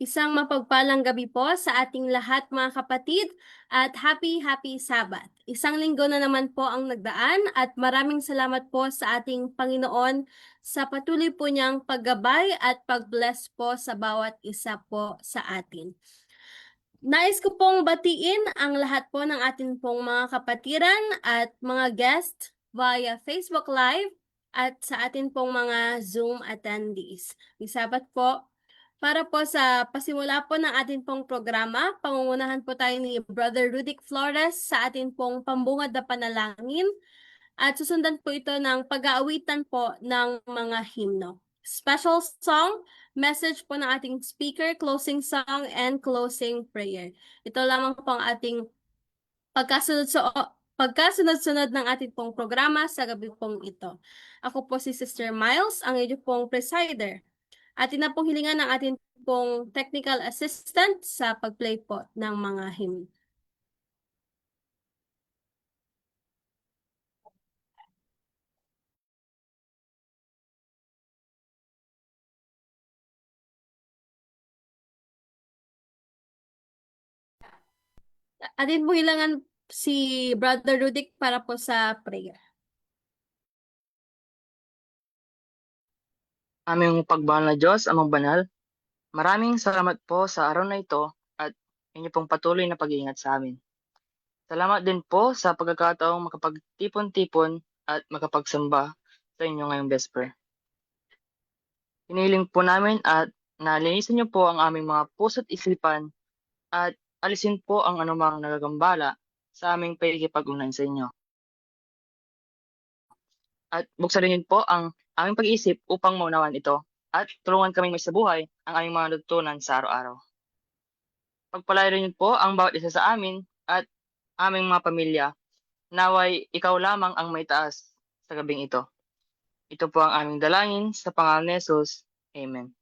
Isang mapagpalang gabi po sa ating lahat mga kapatid at happy Sabbath. Isang linggo na naman po ang nagdaan at maraming salamat po sa ating Panginoon sa patuloy po niyang paggabay at pag-bless po sa bawat isa po sa atin. Nais ko pong batiin ang lahat po ng ating pong mga kapatiran at mga guest via Facebook Live at sa atin pong mga Zoom attendees. Isabat po. Para po sa pasimula po ng ating pong programa, pangungunahan po tayo ni Brother Rudic Flores sa ating pong pambungad na panalangin at susundan po ito ng pag-aawitan po ng mga himno. Special song, message po ng ating speaker, closing song, and closing prayer. Ito lamang po ang ating pagkasunod-sunod ng ating pong programa sa gabi pong ito. Ako po si Sister Miles, ang inyo pong presider. At ina pong hilingan ng ating pong technical assistant sa pag-play po ng mga hymn. Atin po hilangan si Brother Rudic para po sa prayer. Aming pagbanal na Diyos, Amang Banal, maraming salamat po sa araw na ito at inyo pong patuloy na pag-iingat sa amin. Salamat din po sa pagkakataong makapagtipon-tipon at makapagsamba sa inyo ngayong Vesper. Hinihiling po namin at nalinisan niyo po ang aming mga puso't isipan at alisin po ang anumang nagagambala sa aming pakikipag-ugnayan sa inyo. At buksan rin po ang aming pag-iisip upang maunawan ito at tulungan kaming may sa buhay ang aming mga natutunan sa araw-araw. Pagpalain rin po ang bawat isa sa amin at aming mga pamilya. Naway ikaw lamang ang may taas sa gabing ito. Ito po ang aming dalangin sa pangalan ni Jesus. Amen.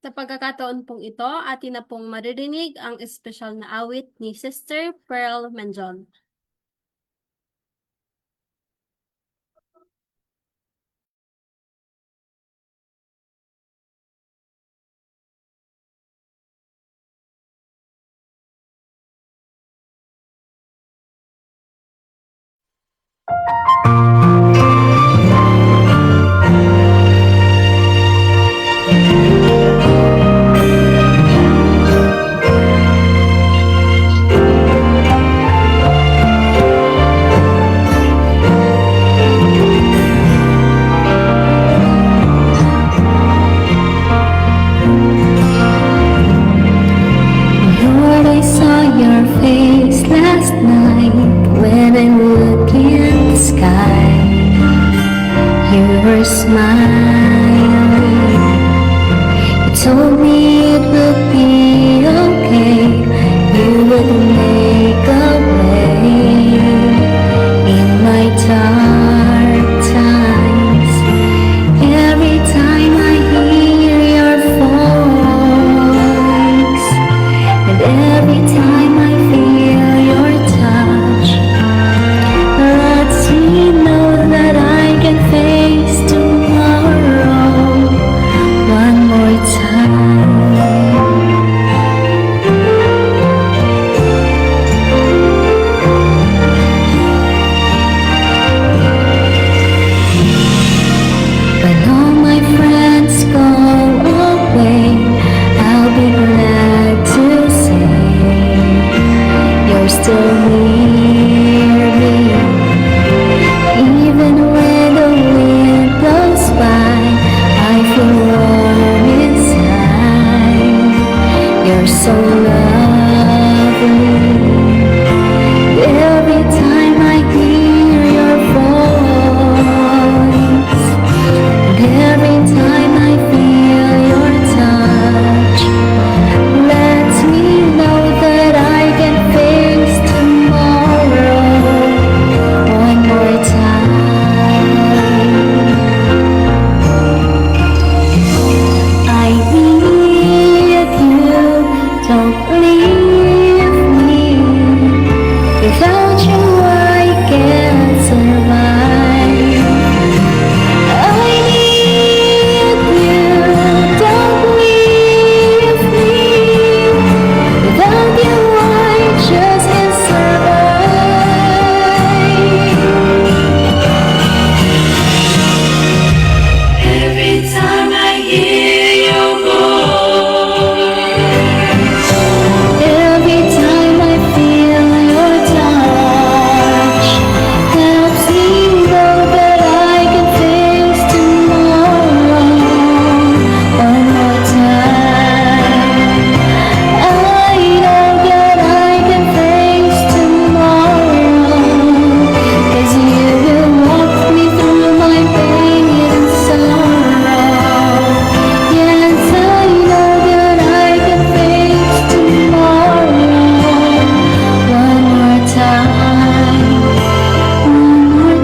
Sa pagkakataon pong ito, atin na pong maririnig ang espesyal na awit ni Sister Pearl Menjon. Lord, I saw your face last night when I looked in the sky. You were smiling. You told me it would be okay. You would make a way in my dark times. Every time I hear your voice, and every time I feel your touch, lets me know that I can face tomorrow one more time. When all my friends go away, I'll be glad to say you're still near me. Even when the wind blows by, I feel warm inside. You're so lovely. Every time I hear your voice, and every time I feel your touch, lets me know that I can face tomorrow one more time. I need you, don't leave me. Without you I can't survive. I need you, don't leave me. Without you I just can't survive. Every time I hear your voice, every time I feel your touch, helps me know that I can face tomorrow one more time. I know that I can face tomorrow, 'cause you will walk me through my pain and sorrow. Yes, I know that I can face tomorrow one more time, one more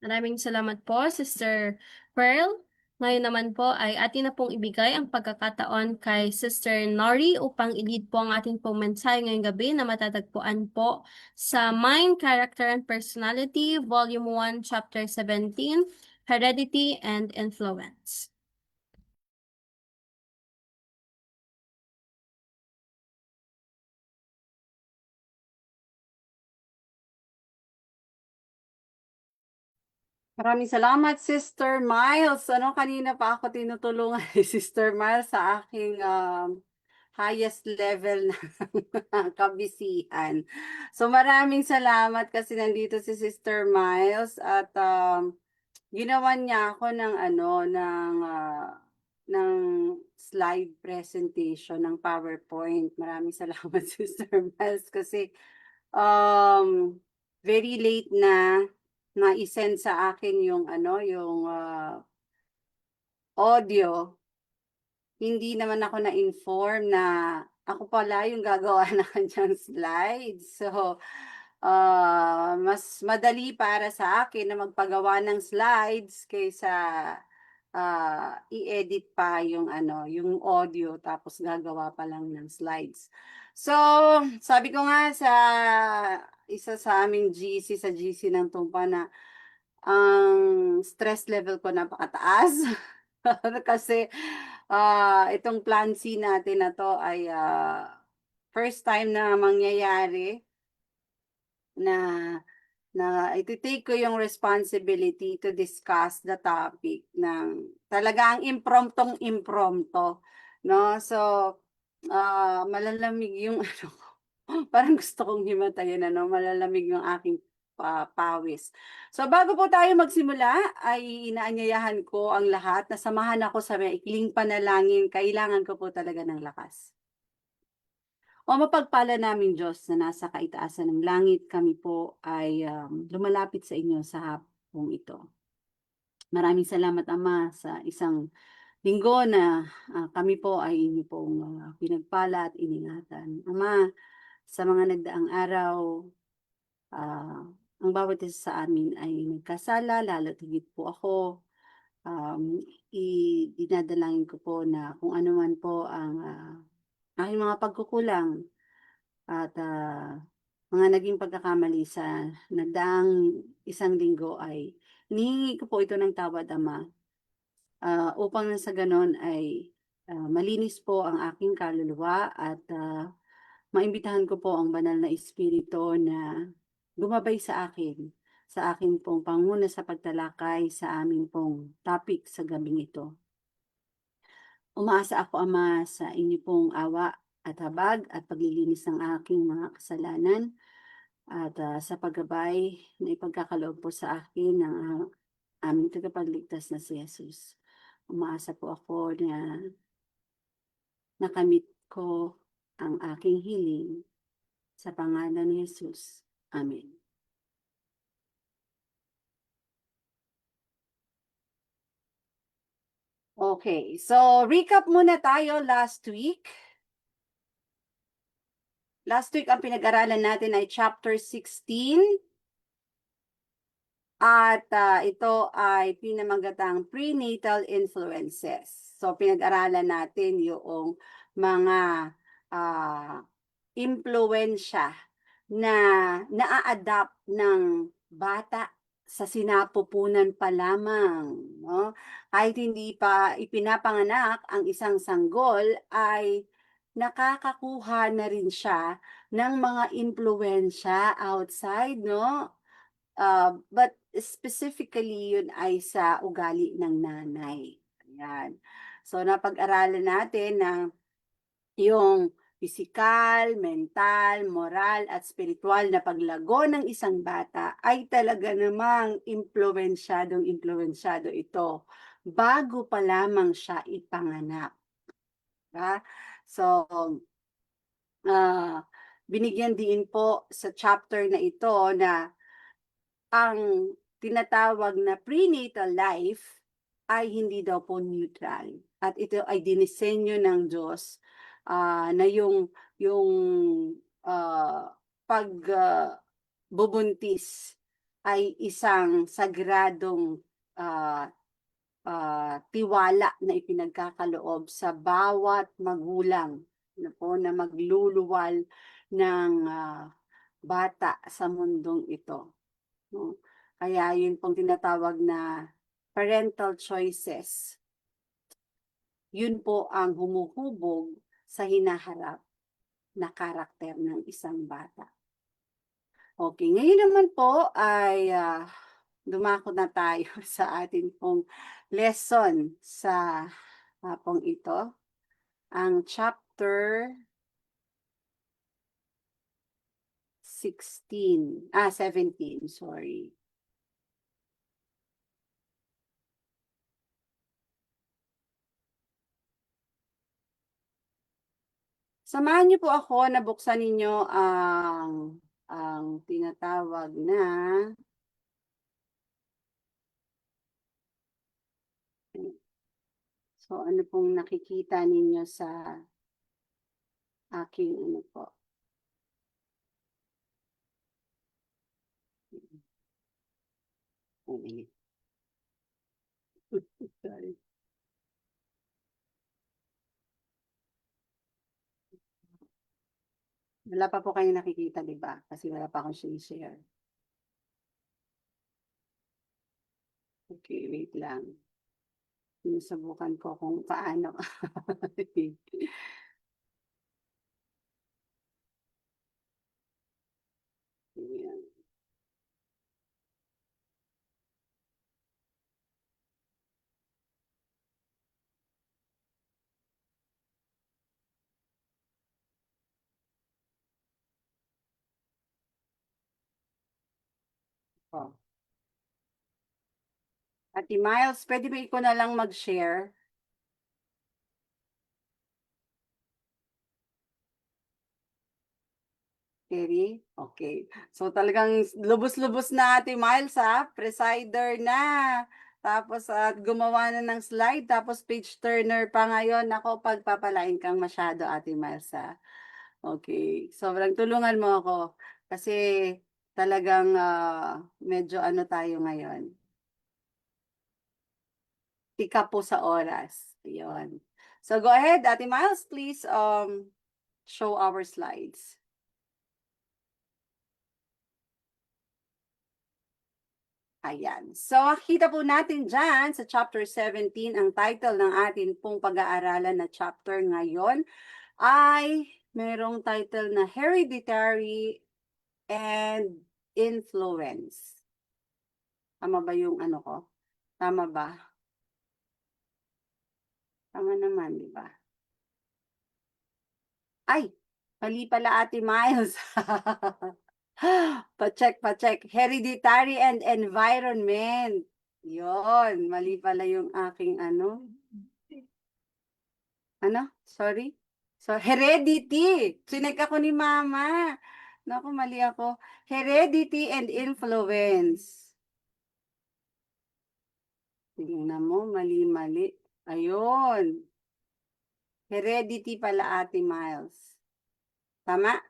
Maraming salamat po, Sister Pearl. Ngayon naman po ay atin na pong ibigay ang pagkakataon kay Sister Nori upang i-lead po ang ating pong mensahe ngayong gabi na matatagpuan po sa Mind, Character, and Personality, Volume 1, Chapter 17, Heredity and Influence. Maraming salamat, Sister Miles. Kanina pa ako tinutulungan ni Sister Miles sa aking highest level na kabisihan. So maraming salamat kasi nandito si Sister Miles at ginawan niya ako ng slide presentation ng PowerPoint. Maraming salamat, Sister Miles, kasi very late na i-send sa akin yung audio, hindi naman ako na-inform na ako pala yung gagawa ng kanyang slides. So, mas madali para sa akin na magpagawa ng slides kaysa i-edit pa yung yung audio tapos gagawa pa lang ng slides. So, sabi ko nga sa isa sa aming GC, sa GC ng Tumpa na ang stress level ko napakataas. Kasi itong plan C natin na to ay first time na mangyayari na iti-take ko yung responsibility to discuss the topic ng talagang impromptong-impromptu, no? So, malalamig yung ano ko, parang gusto kong himatayin, malalamig yung aking pawis. So, bago po tayo magsimula, ay inaanyayahan ko ang lahat na samahan ako sa maikling panalangin. Kailangan ko po talaga ng lakas. O mapagpala namin Diyos na nasa kaitaasan ng langit, kami po ay lumalapit sa inyo sa hapong ito. Maraming salamat Ama sa isang linggo na kami po ay inyo pong pinagpala at iningatan. Ama, sa mga nagdaang araw, ang bawat isa sa amin ay nagkasala, lalo't higit po ako. Dinadalangin ko po na kung ano man po ang aking mga pagkukulang at mga naging pagkakamali sa nagdaang isang linggo ay hinihingi ko po ito ng tawad, Ama, upang sa ganon ay malinis po ang aking kaluluwa at maimbitahan ko po ang banal na espiritu na gumabay sa akin pong panguna sa pagtalakay sa aming pong topic sa gabing ito. Umaasa ako, Ama, sa inyo pong awa at habag at paglilinis ng aking mga kasalanan at sa paggabay na ipagkakaloob po sa akin ng aming tagapagligtas na si Jesus. Umaasa po ako na nakamit ko ang aking hiling sa pangalan ni Jesus. Amen. Okay, so recap muna tayo last week. Last week, ang pinag-aralan natin ay chapter 16. At ito ay pinamagatang prenatal influences. So, pinag-aralan natin yung mga impluensya na naa-adapt ng bata sa sinapupunan pa lamang. No? Kahit hindi pa ipinapanganak ang isang sanggol, ay nakakakuha na rin siya ng mga impluensya outside, no? But specifically, yun ay sa ugali ng nanay. Ayan. So, napag-aralan natin na yung physical, mental, moral, at spiritual na paglago ng isang bata ay talaga namang impluensyado ito bago pa lamang siya ipanganak. Diba? So, binigyan din po sa chapter na ito na ang tinatawag na prenatal life ay hindi daw po neutral. At ito ay dinisenyo ng Diyos na yung pagbubuntis ay isang sagradong tiwala na ipinagkakaloob sa bawat magulang na magluluwal ng bata sa mundong ito. No? Kaya yun pong tinatawag na parental choices. Yun po ang humuhubog sa hinaharap na karakter ng isang bata. Okay, ngayon naman po ay dumako na tayo sa ating pong lesson sa hapong ito. Ang chapter 17, sorry. Samahan niyo po ako na buksan ninyo ang tinatawag na So, ano pong nakikita ninyo sa aking ano po? Ay, sorry. Wala pa po kayong nakikita, di ba? Kasi wala pa akong sinishare. Okay, wait lang. Sinusubukan ko kung paano. Ayan. Oh. Ate Miles, pwede ba ikaw na lang mag-share? Terry? Okay. So talagang lubos-lubos na Ate Miles ha. Presider na. Tapos at gumawa na ng slide. Tapos page turner pa ngayon. Ako, pagpapalain kang masyado Ate Miles ha. Okay. Sobrang tulungan mo ako. Kasi talagang medyo ano tayo ngayon. Tika po sa oras. Yun. So go ahead, Ate Miles, please show our slides. Ayan. So, makikita po natin dyan sa chapter 17, ang title ng atin pong pag-aaralan na chapter ngayon ay merong title na Hereditary and Influence. Tama ba yung ano ko? Tama ba? Tama naman, di ba? Ay, mali pala Ate Miles. Pa-check. Hereditary and environment. Yon, mali pala yung aking ano. Ano? Sorry? So, heredity. Sinek ako ni Mama. Naku, mali ako. Heredity and influence. Tingnan mo, mali. Ayun. Heredity pala Ate Miles. Tama?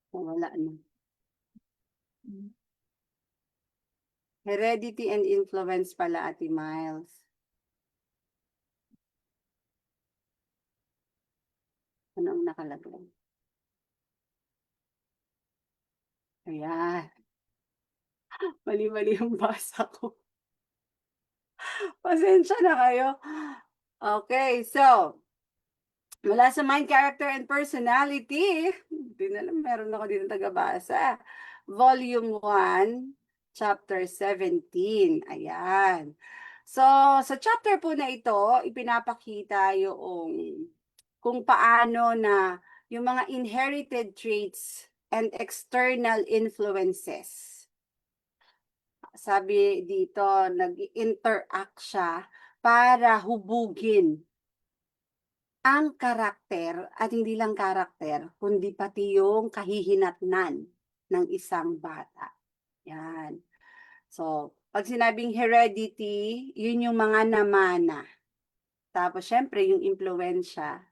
Wala na. Heredity and influence pala Ate Miles. Ano ang nakalagay? Ayan. Mali yung basa ko. Pasensya na kayo. Okay, so, mula sa mind, character, and personality, hindi na lang, meron ako dito tagabasa. Volume 1, chapter 17. Ayan. So, sa chapter po na ito, ipinapakita yung kung paano na yung mga inherited traits and external influences. Sabi dito, nag-interact siya para hubugin ang karakter at hindi lang karakter, kundi pati yung kahihinatnan ng isang bata. Yan. So, pag sinabing heredity, yun yung mga namana. Tapos, syempre, yung influensya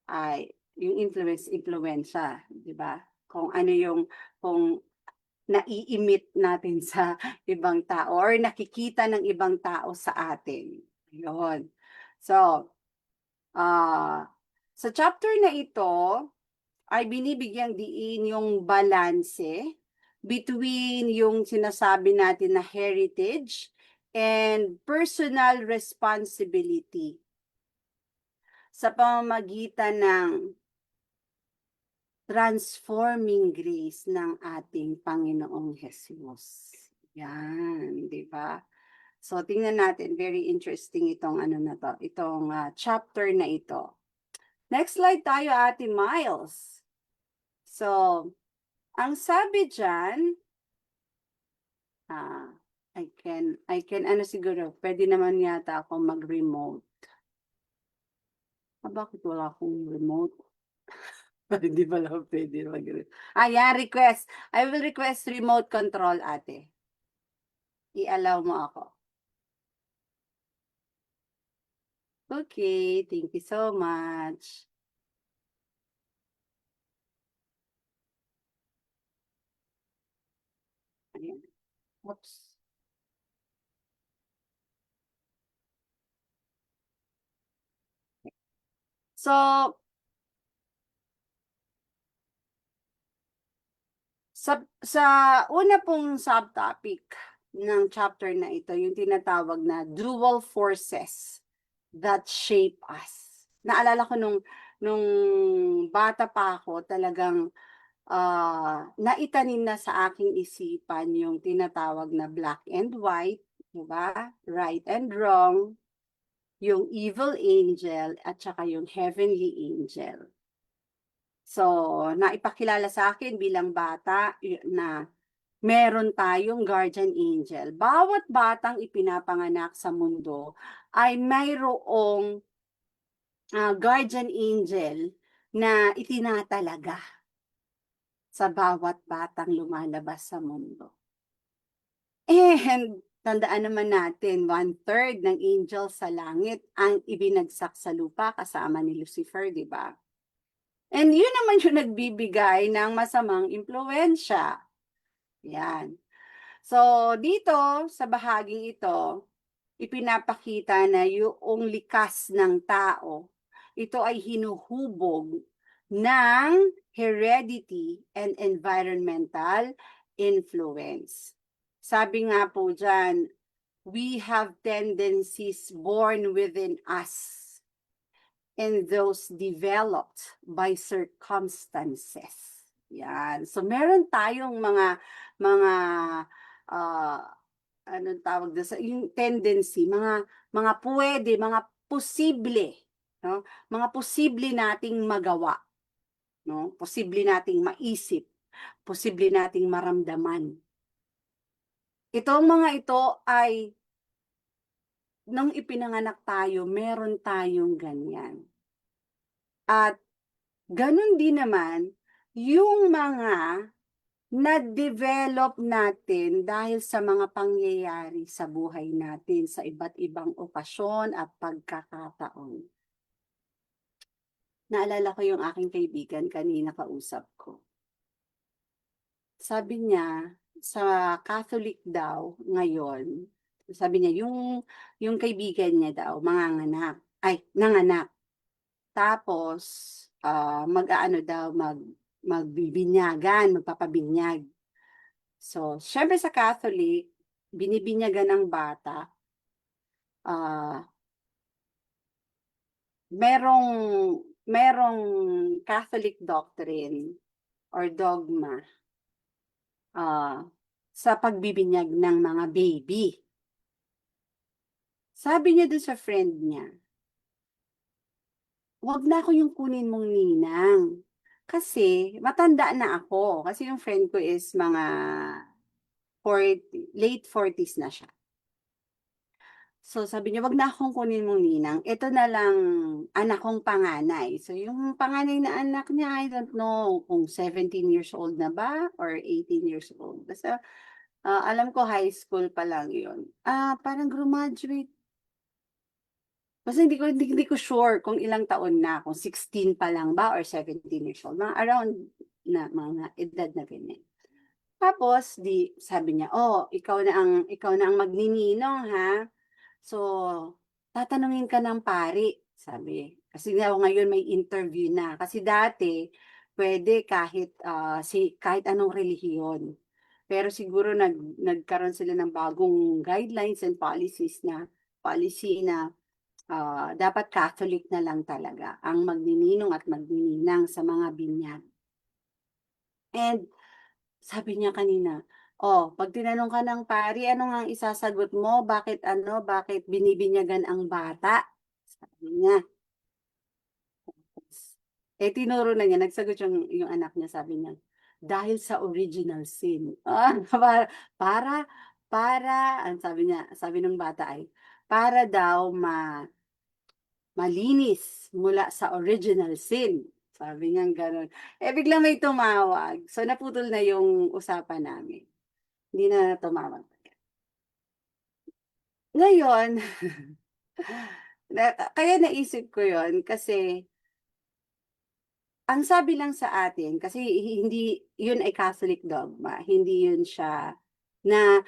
ay, yung influensya, di ba? Kung ano yung, kung nai-emit natin sa ibang tao or nakikita ng ibang tao sa atin. Yun. So, sa chapter na ito, ay binibigyang diin yung balanse between yung sinasabi natin na heritage and personal responsibility sa pamamagitan ng transforming grace ng ating Panginoong Jesus. Yan, di ba? So, tingnan natin, very interesting itong ano na to, itong chapter na ito. Next slide tayo, Ate Miles. So, ang sabi dyan, I can, ano siguro, pwede naman yata ako mag-remote. Bakit wala akong remote? Hindi pala pwede mag-remote. Ayan, request. I will request remote control, ate. I-allow mo ako. Okay, thank you so much. Ayan. Oops. So, sa una pong subtopic ng chapter na ito, yung tinatawag na dual forces that shape us. Naalala ko nung bata pa ako, talagang naitanim na sa aking isipan yung tinatawag na black and white, diba? Right and wrong, yung evil angel, at saka yung heavenly angel. So, naipakilala sa akin bilang bata na meron tayong guardian angel. Bawat batang ipinapanganak sa mundo ay mayroong guardian angel na itinatalaga sa bawat batang lumalabas sa mundo. And tandaan naman natin, 1/3 ng angels sa langit ang ibinagsak sa lupa kasama ni Lucifer, di ba? And yun naman yung nagbibigay ng masamang impluwensya. Yan. So, dito, sa bahaging ito, ipinapakita na yung likas ng tao, ito ay hinuhubog ng heredity and environmental influence. Sabi nga po dyan, we have tendencies born within us and those developed by circumstances. Yan. So meron tayong mga anong tawag doon sa yung tendency, mga pwede, mga posible, no? Mga posible nating magawa, no? Posible nating maisip, posible nating maramdaman. Itong mga ito ay nung ipinanganak tayo, meron tayong ganyan. At ganun din naman, yung mga na-develop natin dahil sa mga pangyayari sa buhay natin sa iba't ibang okasyon at pagkakataon. Naalala ko yung aking kaibigan kanina kausap ko. Sabi niya, sa Catholic daw ngayon, sabi niya, yung kaibigan niya daw, nanganak. Tapos, mag-aano daw, magbibinyagan, magpapabinyag. So, syempre sa Catholic, binibinyagan ang bata. Merong Catholic doctrine or dogma sa pagbibinyag ng mga baby. Sabi niya dun sa friend niya, wag na ako yung kunin mong ninang. Kasi, matanda na ako. Kasi yung friend ko is mga late 40s na siya. So, sabi niya, wag na akong kunin mong ninang. Ito na lang anak kong panganay. So, yung panganay na anak niya, I don't know kung 17 years old na ba or 18 years old. Basta, alam ko high school pa lang yun. Parang graduate. Basta hindi ko sure kung ilang taon na, kung 16 pa lang ba or 17 years old. Mga around na mga edad na ganyan. Tapos sabi niya, ikaw na ang magnininong ha. So, tatanungin ka ng pari, sabi. Kasi ngayon may interview na. Kasi dati pwede kahit anong relihiyon. Pero siguro nagkaroon sila ng bagong guidelines and policy na dapat Catholic na lang talaga ang magnininong at magnininang sa mga binyag. And sabi niya kanina, pag tinanong ka ng pari, ano nga ang isasagot mo? Bakit binibinyagan ang bata? Sabi niya. Tinuro na niya, nagsagot yung anak niya, sabi niya, dahil sa original sin. Ang sabi ng bata ay, para daw malinis mula sa original sin. Sabi niya gano'n. Biglang may tumawag. So, naputol na yung usapan namin. Hindi na tumawag. Ngayon, kaya naisip ko yon kasi ang sabi lang sa atin, kasi hindi yun ay Catholic dogma, hindi yun siya na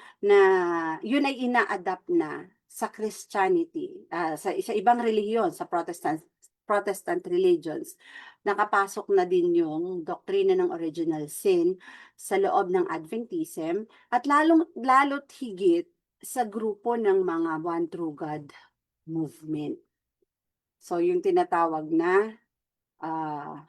yun ay ina-adapt na sa Christianity, sa ibang relihiyon, sa Protestant religions. Nakapasok na din yung doktrina ng original sin sa loob ng Adventism at lalo't higit sa grupo ng mga One True God movement. So yung tinatawag na ah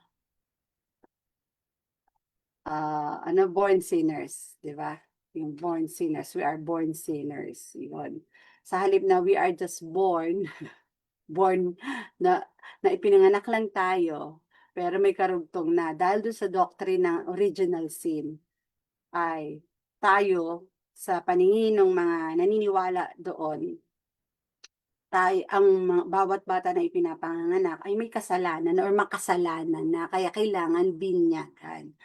born sinners, 'di ba? Yung born sinners, we are born sinners, yun. Sa halip na we are just born, born na ipinanganak lang tayo, pero may karugtong na dahil doon sa doctrine ng original sin, ay tayo sa paningin ng mga naniniwala doon, ang bawat bata na ipinapanganak ay may kasalanan or makasalanan na kaya kailangan binyagan.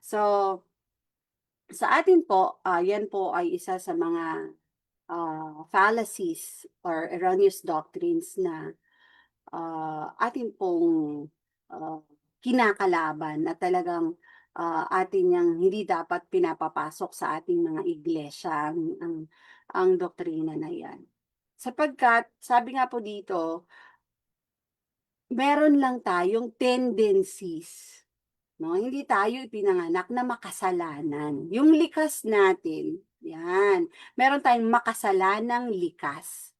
So, sa atin po, yan po ay isa sa mga fallacies or erroneous doctrines na atin pong ah, kinakalaban at talagang atin yang hindi dapat pinapapasok sa ating mga iglesia ang doktrina na yan. Sapagkat, sabi nga po dito, meron lang tayong tendencies. No, hindi tayo ipinanganak na makasalanan. Yung likas natin, yan. Meron tayong makasalanang likas.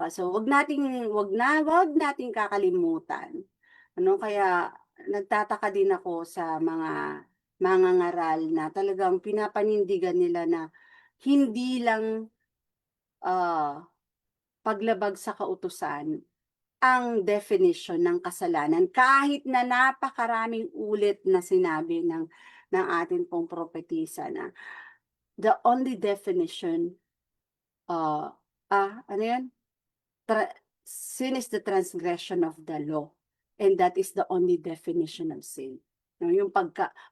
So wag nating kakalimutan. Ano kaya nagtataka din ako sa mga mangangaral na talagang pinapanindigan nila na hindi lang paglabag sa kautusan ang definition ng kasalanan kahit na napakaraming ulit na sinabi ng atin pong propetisa na the only definition ano yan? Sin is the transgression of the law, and that is the only definition of sin. No, yung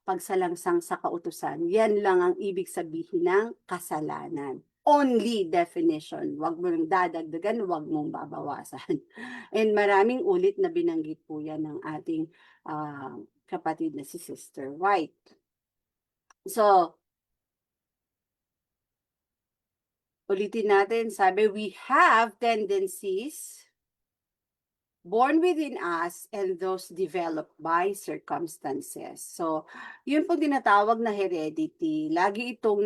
pagsalangsang sa kautusan, yan lang ang ibig sabihin ng kasalanan. Only definition. Huwag mo nang dadagdagan, huwag mong babawasan. And maraming ulit na binanggit po yan ng ating kapatid na si Sister White. So, ulitin natin, sabi, we have tendencies born within us and those developed by circumstances. So, yun po tinatawag na heredity. Lagi itong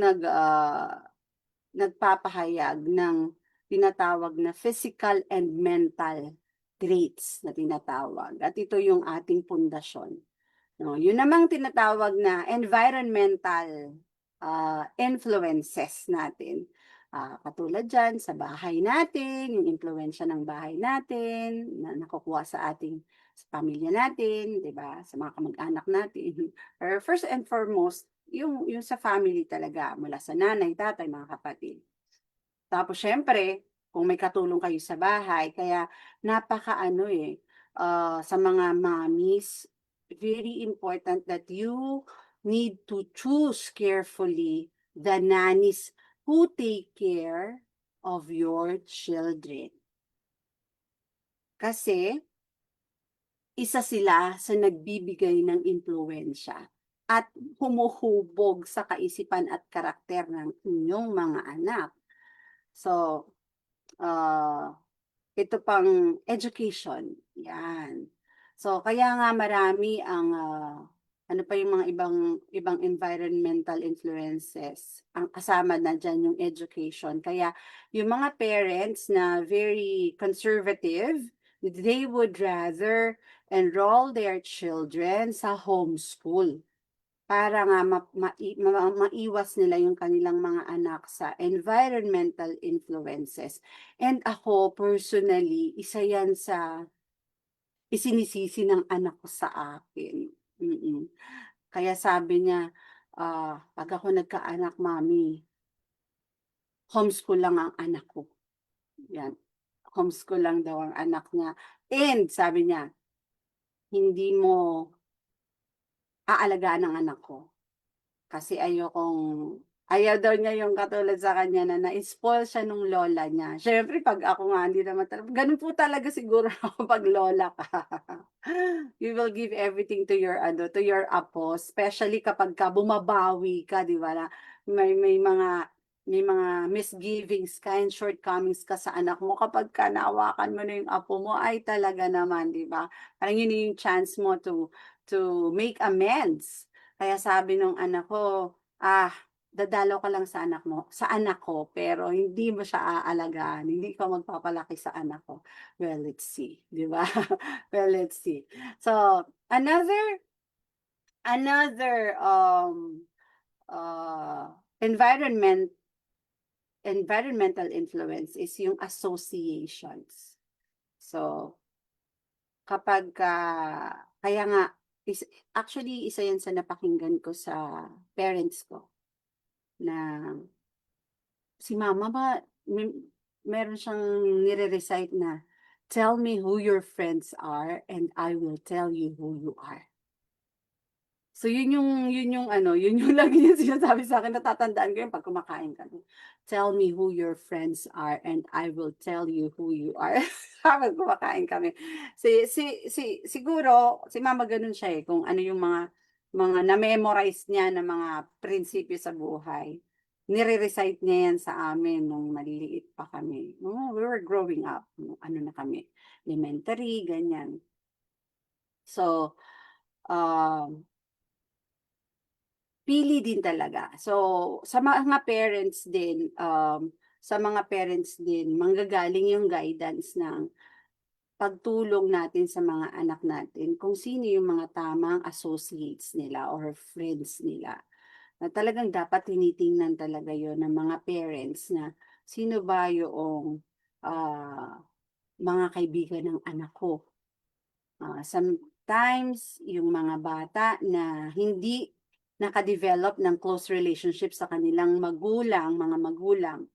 nagpapahayag ng tinatawag na physical and mental traits na tinatawag. At ito yung ating pundasyon. No, yun namang tinatawag na environmental influences natin. Katulad dyan sa bahay natin, yung impluensya ng bahay natin na nakukuha sa pamilya natin, 'di ba? Sa mga kamag-anak natin. Or first and foremost, yung sa family talaga, mula sa nanay, tatay, mga kapatid. Tapos syempre, kung may katulong kayo sa bahay, kaya sa mga mommies, very important that you need to choose carefully the nannies who take care of your children. Kasi, isa sila sa nagbibigay ng impluensya at humuhubog sa kaisipan at karakter ng inyong mga anak. So, ito pang education. Yan. So, kaya nga marami ang ano pa yung mga ibang environmental influences. Ang kasama na dyan yung education. Kaya yung mga parents na very conservative, they would rather enroll their children sa homeschool para nga maiwas nila yung kanilang mga anak sa environmental influences. And ako, personally, isa yan sa isinisisi ng anak ko sa akin. Kaya sabi niya, pag ako nagkaanak, mami, homeschool lang ang anak ko. Yan. Homeschool lang daw ang anak niya. And sabi niya, hindi mo aalagaan ng anak ko. Kasi ayokong Ayaw daw niya yung katulad sa kanya na na-spoil siya nung lola niya. Siyempre 'pag ako nga hindi naman gano'n po talaga siguro ako 'pag lola ka. You will give everything to your ano, to your apo, especially kapagka bumabawi ka, 'di ba, na may mga misgivings ka and shortcomings ka sa anak mo kapagka nahawakan mo na yung apo mo, ay talaga naman, 'di ba? Parang yun yung chance mo to make amends. Kaya sabi nung anak ko, dadalaw ka lang sa anak ko, pero hindi mo siya aalagaan, hindi ka magpapalaki sa anak ko. Well, let's see, 'di ba? Well, let's see. So, another uh, environment environmental influence is yung associations. So, kapagka kaya nga actually isa 'yan sa napakinggan ko sa parents ko na si mama ba meron siyang nire-recite na, "Tell me who your friends are and I will tell you who you are." So yun yung ano, yun yung lagi niyang sinasabi sa'kin, natatandaan ko yun 'pag kumakain kami. "Tell me who your friends are and I will tell you who you are." Habang kumakain kami. Siguro si mama gano'n siya, eh, kung ano yung mga na-memorize niya na mga prinsipyo sa buhay. Nire-recite niya yan sa amin nung maliliit pa kami. We were growing up, nung ano na kami, elementary, ganyan. So, um pili din talaga. So, sa mga parents din manggagaling yung guidance ng pagtulong natin sa mga anak natin kung sino yung mga tamang associates nila or friends nila. Na talagang dapat tinitingnan talaga yon ng mga parents na sino ba yung mga kaibigan ng anak ko. Sometimes yung mga bata na hindi naka-develop ng close relationship sa kanilang mga magulang,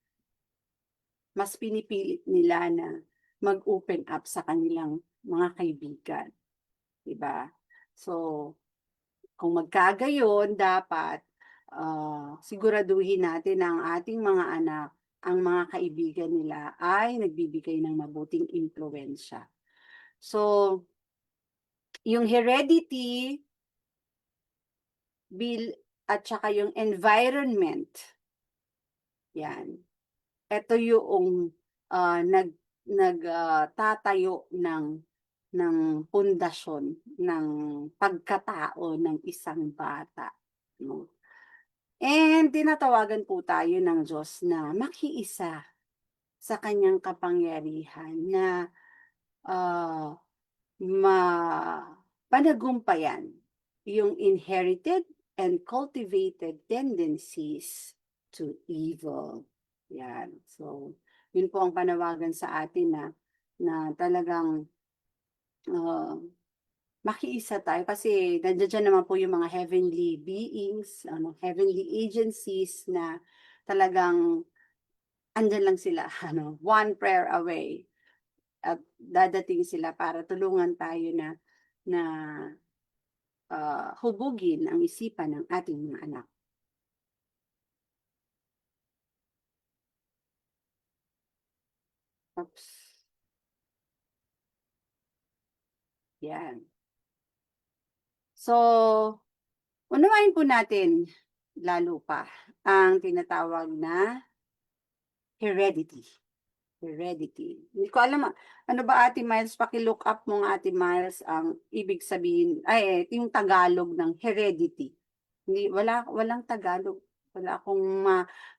mas pinipilit nila na mag-open up sa kanilang mga kaibigan, 'di ba? So, kung magkagayon dapat, siguraduhin natin na ang ating mga anak, ang mga kaibigan nila ay nagbibigay ng mabuting impluwensiya. So, yung heredity at saka yung environment, yan. Ito yung tatayo ng pundasyon ng pagkatao ng isang bata, no? And tinatawagan po tayo ng Diyos na makiisa sa kanyang kapangyarihan na panagumpayan yung inherited and cultivated tendencies to evil. Yan. So, yun po ang panawagan sa atin na talagang makiisa tayo kasi nandiyan naman po yung mga heavenly beings, heavenly agencies na talagang andyan lang sila, one prayer away at dadating sila para tulungan tayo na hubugin ang isipan ng ating mga anak. Oops. Yan. So, unawain po natin lalo pa ang tinatawag na heredity. Heredity. Hindi ko alam, ano ba Ate Miles, paki-look up mo nga Ate Miles ang ibig sabihin, yung Tagalog ng heredity. Walang Tagalog. Wala akong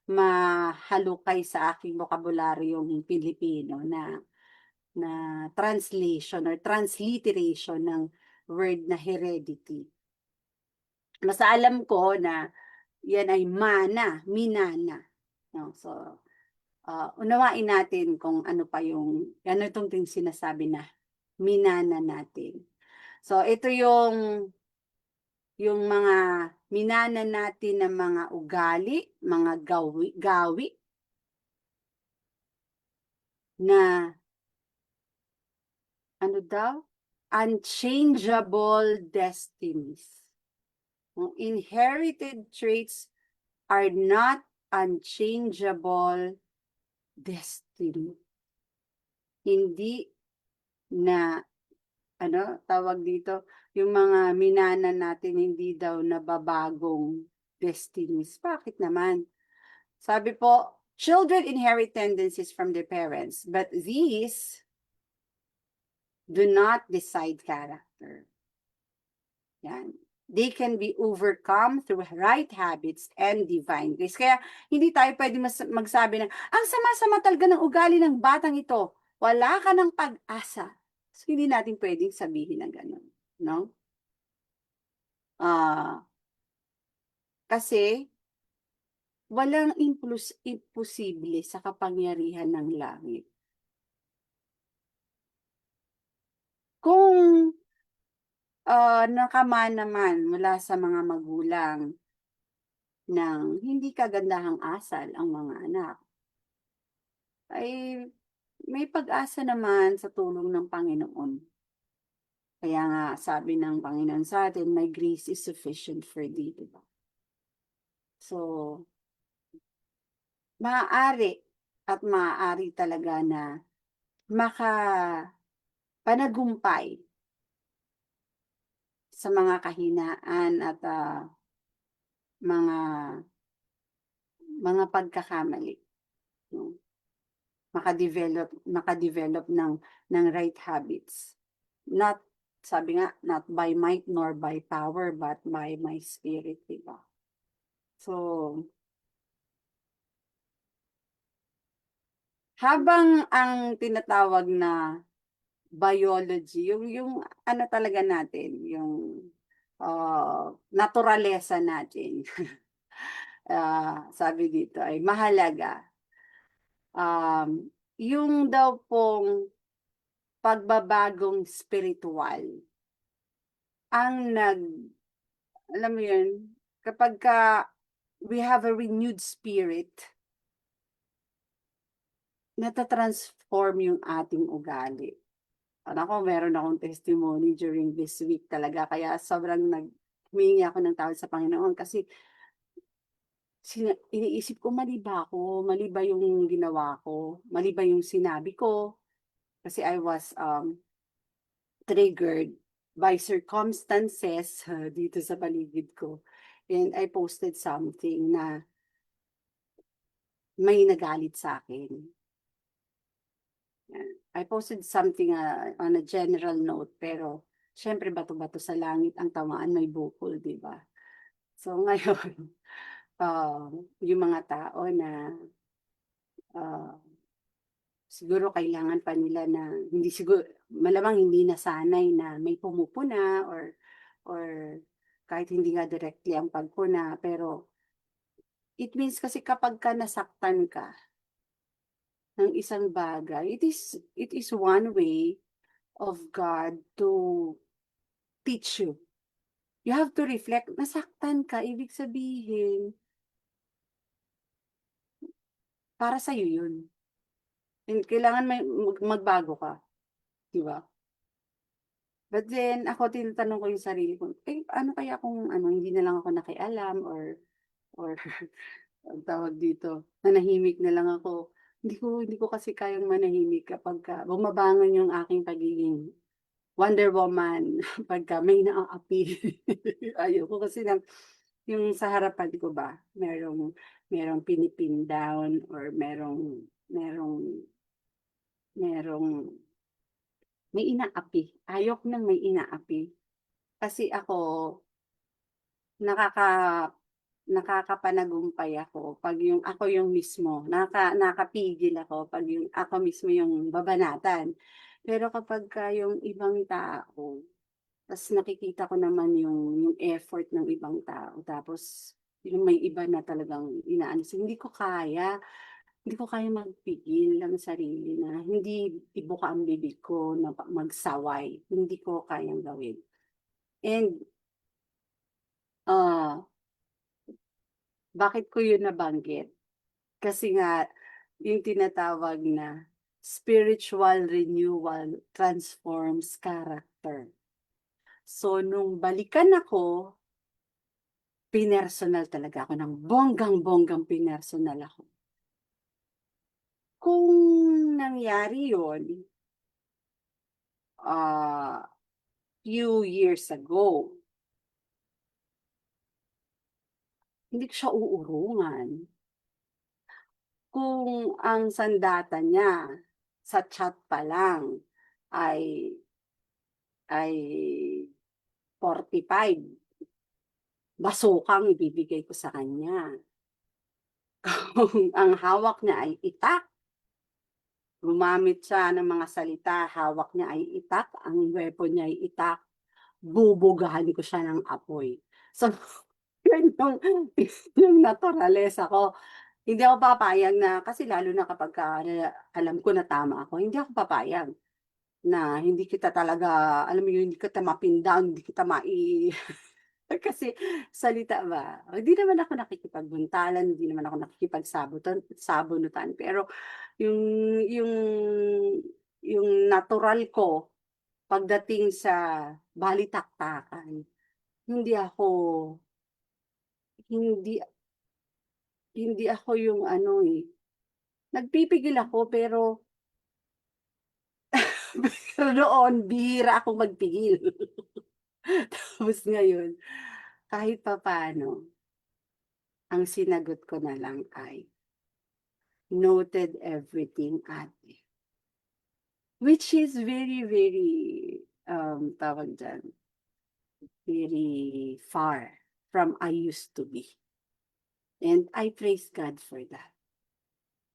mahalukay sa aking bokabularyong Pilipino na translation or transliteration ng word na heredity. Mas alam ko na yan ay minana. No? So, unawain natin kung ano itong sinasabi na minana natin. So, ito yung mga minana natin na mga ugali, mga gawi na unchangeable destinies. Inherited traits are not unchangeable destiny. Hindi na, tawag dito, yung mga minana natin hindi daw nababagong destinies. Bakit naman? Sabi po, children inherit tendencies from their parents, but these do not decide character. Yan. They can be overcome through right habits and divine grace. Kaya hindi tayo pwede magsabi na, ang sama-sama talaga ng ugali ng batang ito. Wala ka ng pag-asa. So, hindi natin pwedeng sabihin na gano'n. No? Kasi, walang imposible sa kapangyarihan ng langit. Kung nakama naman mula sa mga magulang ng hindi kagandahang asal ang mga anak, ay may pag-asa naman sa tulong ng Panginoon. Kaya nga sabi ng Panginoon sa atin, my grace is sufficient for thee, diba? So, maaari at maaari talaga na makapanagumpay sa mga kahinaan at mga pagkakamali. No? Makadevelop ng right habits. Not, sabi nga, not by might nor by power, but by my spirit, diba? So, habang ang tinatawag na biology, yung ano talaga natin, yung naturalesa natin, sabi dito ay mahalaga. Yung daw pong pagbabagong spiritual, ang alam mo yun, kapag we have a renewed spirit, natatransform yung ating ugali. Ako, meron akong testimony during this week talaga, kaya sobrang humingi ako ng tawad sa Panginoon kasi iniisip ko, mali ba ako? Mali ba yung ginawa ko? Mali ba yung sinabi ko? Kasi I was triggered by circumstances dito sa paligid ko. And I posted something na may nagalit sa akin. I posted something on a general note, pero syempre bato-bato sa langit ang tamaan may bukol, di ba? So ngayon, yung mga tao na siguro kailangan pa nila na hindi siguro malamang hindi nasanay na may pumupuna or kahit hindi nga directly ang pagpuna, pero it means kasi kapag ka nasaktan ka ng isang bagay, it is one way of God to teach you. You have to reflect, nasaktan ka, ibig sabihin para sa iyo yun. And kailangan magbago ka, di ba? But then, ako tinatanong ko yung sarili ko, ano kaya kung hindi na lang ako nakialam or ang tawag dito, nanahimik na lang ako. Hindi ko kasi kayang manahimik kapag bumabangon yung aking pagiging Wonder Woman pagka may naaapi. Ayoko kasi yung sa harapan ko ba, merong pinipin down or merong may inaapi. Ayok nang may inaapi. Kasi ako, nakakapanagumpay ako pag ako yung mismo. Nakapigil ako pag ako mismo yung babanatan. Pero kapag yung ibang tao, tapos nakikita ko naman yung effort ng ibang tao, tapos yung may iba na talagang inaano, hindi ko kaya magpigil ng sarili na hindi ibuka ang bibig ko na magsaway. Hindi ko kayang gawin. And, bakit ko yun nabanggit? Kasi nga, yung tinatawag na spiritual renewal transforms character. So, nung balikan ako, pinersonal talaga ako ng bonggang-bonggang pinersonal ako. Kung nangyari yun, few years ago, hindi ko siya uurungan. Kung ang sandata niya sa chat pa lang ay 45, basukang ibibigay ko sa kanya. Kung ang hawak niya ay itak, gumamit siya ng mga salita, hawak niya ay itak, ang weapon niya ay itak, bubugahan ko siya ng apoy. So, yun yung naturalesa ko. Hindi ako papayag na, kasi lalo na kapag alam ko na tama ako, hindi ako papayag na hindi kita talaga, alam mo yun, hindi kita mapin down, hindi kita kasi salita ba, hindi naman ako nakikipagbuntalan, hindi naman ako nakikipagsabunutan, pero yung yung yung natural ko pagdating sa balitaktakan, hindi ako hindi hindi ako yung ano, nagpipigil ako pero pero noon bihira akong magpigil. Tapos ngayon, kahit papaano, ang sinagot ko na lang ay, "Noted everything, ate." Which is very, very, tawag diyan, very far from I used to be. And I praise God for that.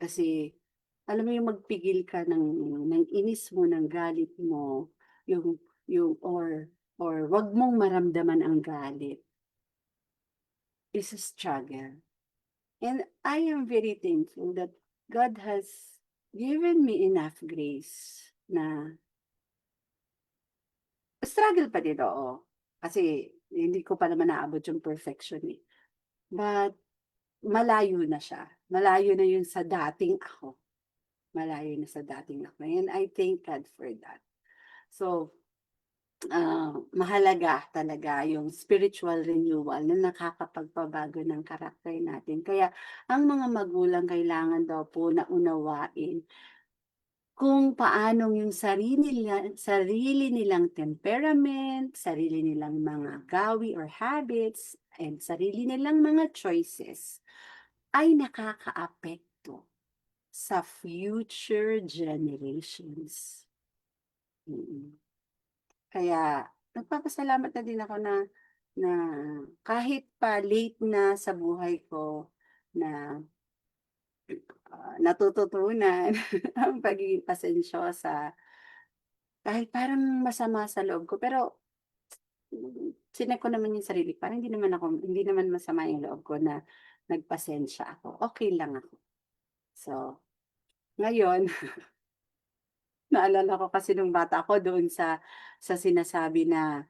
Kasi, alam mo yung magpigil ka ng inis mo, ng galit mo, or wag mong maramdaman ang galit, is a struggle. And I am very thankful that God has given me enough grace na struggle pa din, oo. Kasi hindi ko pa naman naabot yung perfection eh. But malayo na siya. Malayo na yun sa dating ako. Malayo na sa dating ako. And I thank God for that. So, mahalaga talaga yung spiritual renewal na nakakapagpabago ng karakter natin. Kaya ang mga magulang kailangan daw po na unawain kung paano yung sarili nilang temperament, sarili nilang mga gawi or habits, and sarili nilang mga choices ay nakakaapekto sa future generations. Kaya nagpapasalamat na din ako na kahit pa late na sa buhay ko na natututunan ang pagiging pasensyosa. Kahit parang masama sa loob ko, pero chineck ko naman yung sarili, parang hindi naman masama yung loob ko na nagpasensya ako. Okay lang ako. So, ngayon, naalala ko kasi nung bata ako doon sa sinasabi na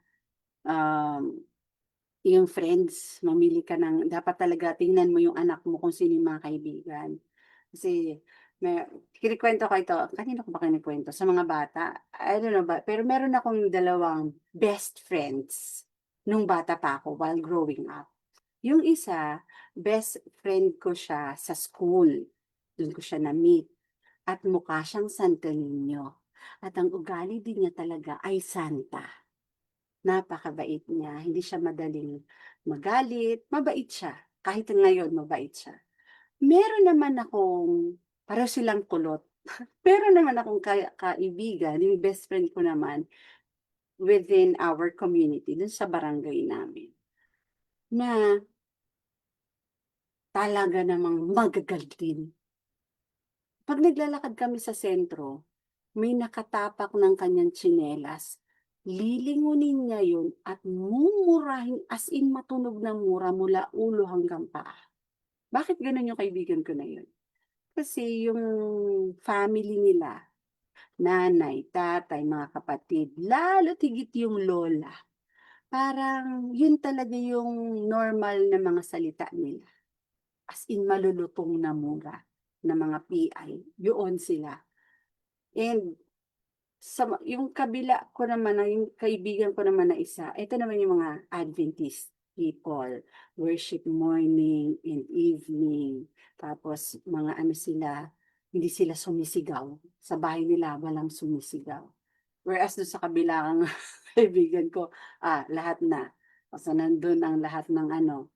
um, yung friends, mamili ka dapat talaga tingnan mo yung anak mo kung sino yung mga kaibigan. Kasi, kinikwento ko ito, kanino ko ba kinikwento? Sa mga bata, I don't know ba, pero meron akong 2 best friends nung bata pa ako while growing up. Yung isa, best friend ko siya sa school. Doon ko siya na-meet. At mukha siyang Santo Niño. At ang ugali din niya talaga ay santa. Napakabait niya. Hindi siya madaling magalit. Mabait siya. Kahit ngayon, mabait siya. Meron naman akong, pareho silang kulot. Meron naman akong kaibigan, yung best friend ko naman, within our community, dun sa barangay namin, na talaga namang magagalit din. Pag naglalakad kami sa sentro, may nakatapak ng kanyang tsinelas, lilingunin niya yun at mumurahin as in matunog na mura mula ulo hanggang paa. Bakit ganun yung kaibigan ko na yun? Kasi yung family nila, nanay, tatay, mga kapatid, lalo't higit yung lola, parang yun talaga yung normal na mga salita nila. As in malulutong na mura na mga PI, yun sila. And yung kabila ko naman, yung kaibigan ko naman na isa, ito naman yung mga Adventist. people. Worship morning and evening. Tapos mga ano sila, hindi sila sumisigaw. Sa bahay nila walang sumisigaw. Whereas doon sa kabilang kaibigan ko, lahat na. Kasi nandun ang lahat ng ano,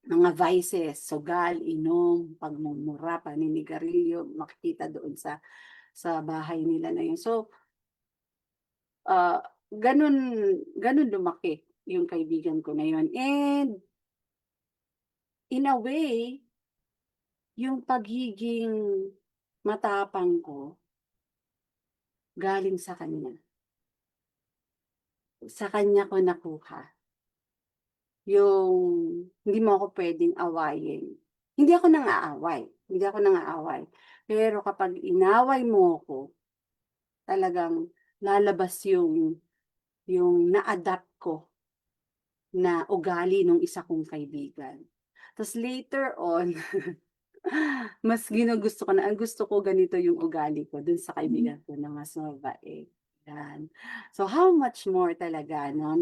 mga vices, sugal, inom, pagmumura, paninigarilyo, makikita doon sa bahay nila na yun. So, ganun, ganun lumaki yung kaibigan ko na yun. And, in a way, yung pagiging matapang ko, galing sa kanya. Sa kanya ko nakuha. Yung, hindi mo ako pwedeng awayin. Hindi ako nang-aaway. Hindi ako nang-aaway. Pero kapag inaway mo ako, talagang lalabas yung na-adapt ko na ugali nung isa kong kaibigan. Tapos later on, mas ginugusto ko na, ang gusto ko ganito yung ugali ko dun sa kaibigan ko na mas mabait. Yan. So how much more talaga no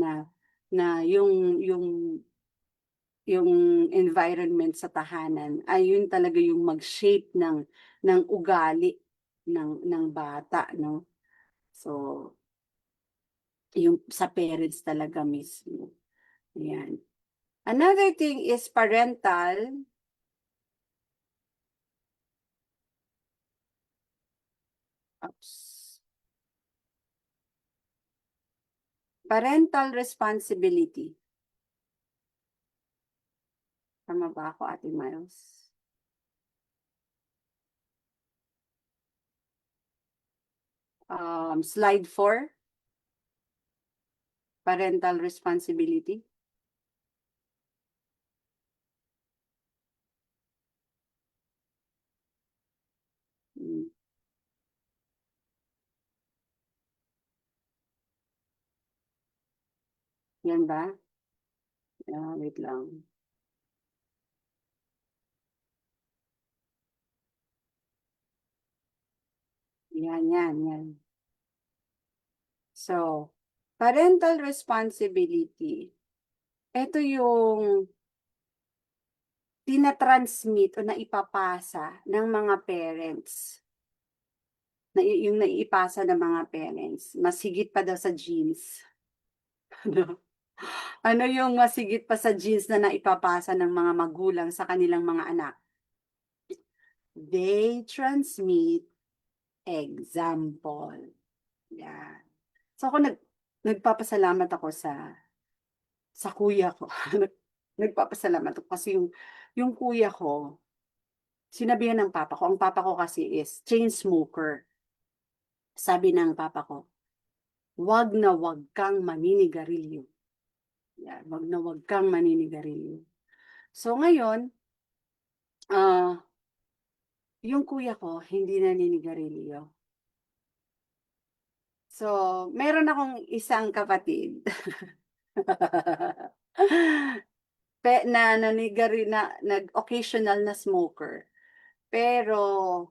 na yung environment sa tahanan ay yun talaga yung mag-shape ng ugali ng bata, no? So yung sa parents talaga mismo. Ayan. Another thing is parental parental responsibility. Tama ba ako, Ate Miles? Slide 4. Parental responsibility. Hmm. Yan ba? Wait lang. Yan. So, parental responsibility. Ito yung tinatransmit o naipapasa ng mga parents. Yung naiipasa ng mga parents. Mas higit pa daw sa genes. Ano yung mas higit pa sa genes na naipapasa ng mga magulang sa kanilang mga anak? They transmit example. Yan. So ako nagpapasalamat ako sa kuya ko. Nagpapasalamat ako kasi yung kuya ko, sinabihan ng papa ko, ang papa ko kasi is chain smoker. Sabi ng papa ko, wag na wag kang maninigarilyo. Yan, wag na wag kang maninigarilyo. So ngayon, yung kuya ko, hindi naninigarilyo. So, meron akong isang kapatid. Nag-occasional na smoker. Pero,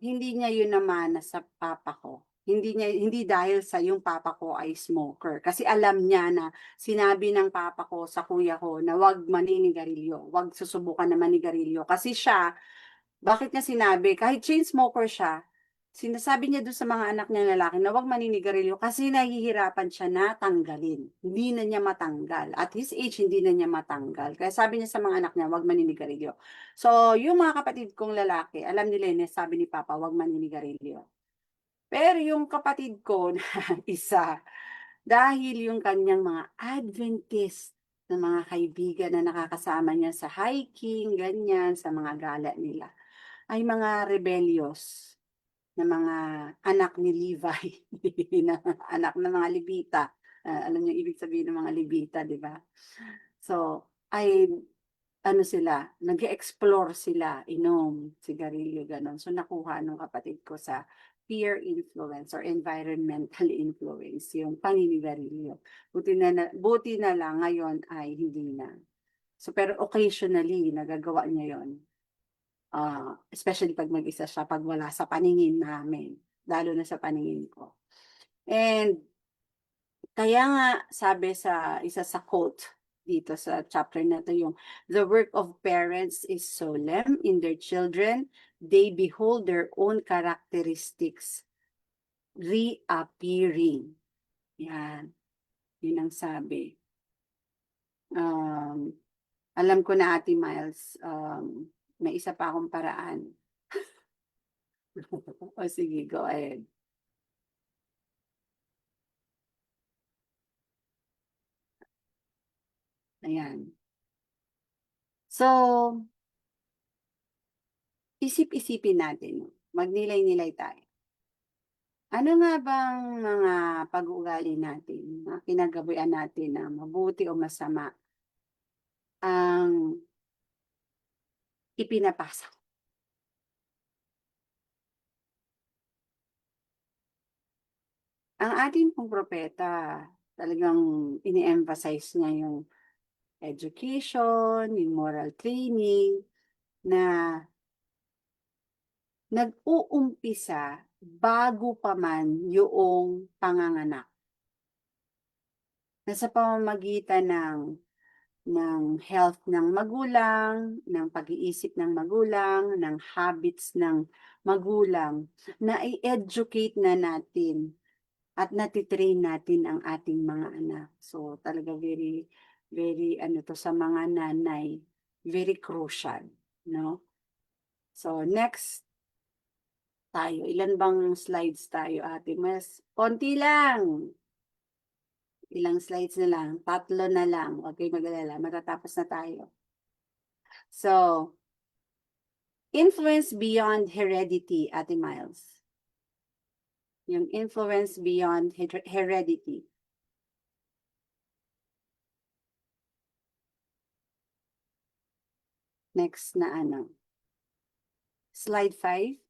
hindi niya yun namana sa papa ko. Hindi dahil sa yung papa ko ay smoker. Kasi alam niya na sinabi ng papa ko sa kuya ko na wag maninigarilyo, wag susubukan na manigarilyo. Kasi siya, bakit niya sinabi? Kahit chain smoker siya, sinasabi niya doon sa mga anak niya lalaki na wag maninigarilyo kasi nahihirapan siya na tanggalin. Hindi na niya matanggal. At his age, hindi na niya matanggal. Kaya sabi niya sa mga anak niya, wag maninigarilyo. So, yung mga kapatid kong lalaki, alam nila yun, sabi ni Papa, wag maninigarilyo. Pero yung kapatid ko na isa, dahil yung kanyang mga Adventist na mga kaibigan na nakakasama niya sa hiking, ganyan, sa mga gala nila, ay mga rebellious na mga anak ni Levi, na anak ng mga Levita. Alam niyo ibig sabihin ng mga Levita, di ba? So, ay ano sila, nag-explore sila, inom, sigarilyo, ganon. So, nakuha ng kapatid ko sa peer influence or environmental influence, yung paninigarilyo. Buti na lang ngayon ay hindi na. So, pero occasionally, nagagawa niya yon. Especially pag mag-isa siya, pag wala sa paningin namin, lalo na sa paningin ko. And kaya nga sabi sa isa sa quote dito sa chapter na to, yung the work of parents is solemn in their children. They behold their own characteristics reappearing. Yan. Yun ang sabi. Alam ko na, Ate Miles, may isa pa akong paraan. O sige, go ahead. Ayan. So, isip-isipin natin. Magnilay-nilay tayo. Ano nga bang mga pag-uugali natin, na kinagawian natin na mabuti o masama ang ipinapasa? Ang ating pong propeta, talagang ini-emphasize niya yung education, yung moral training, na nag-uumpisa bago pa man yung panganganak. Nasa pamamagitan ng health ng magulang, ng pag-iisip ng magulang, ng habits ng magulang, na i-educate na natin at natitrain natin ang ating mga anak. So talaga very, very to sa mga nanay, very crucial, no? So next tayo, ilan bang slides tayo, Ate? Mas konti lang. Ilang slides na lang, 3 na lang. Huwag kayong mag-alala, matatapos na tayo. So, influence beyond heredity, Ate Miles. Yung influence beyond heredity. Next na Slide 5.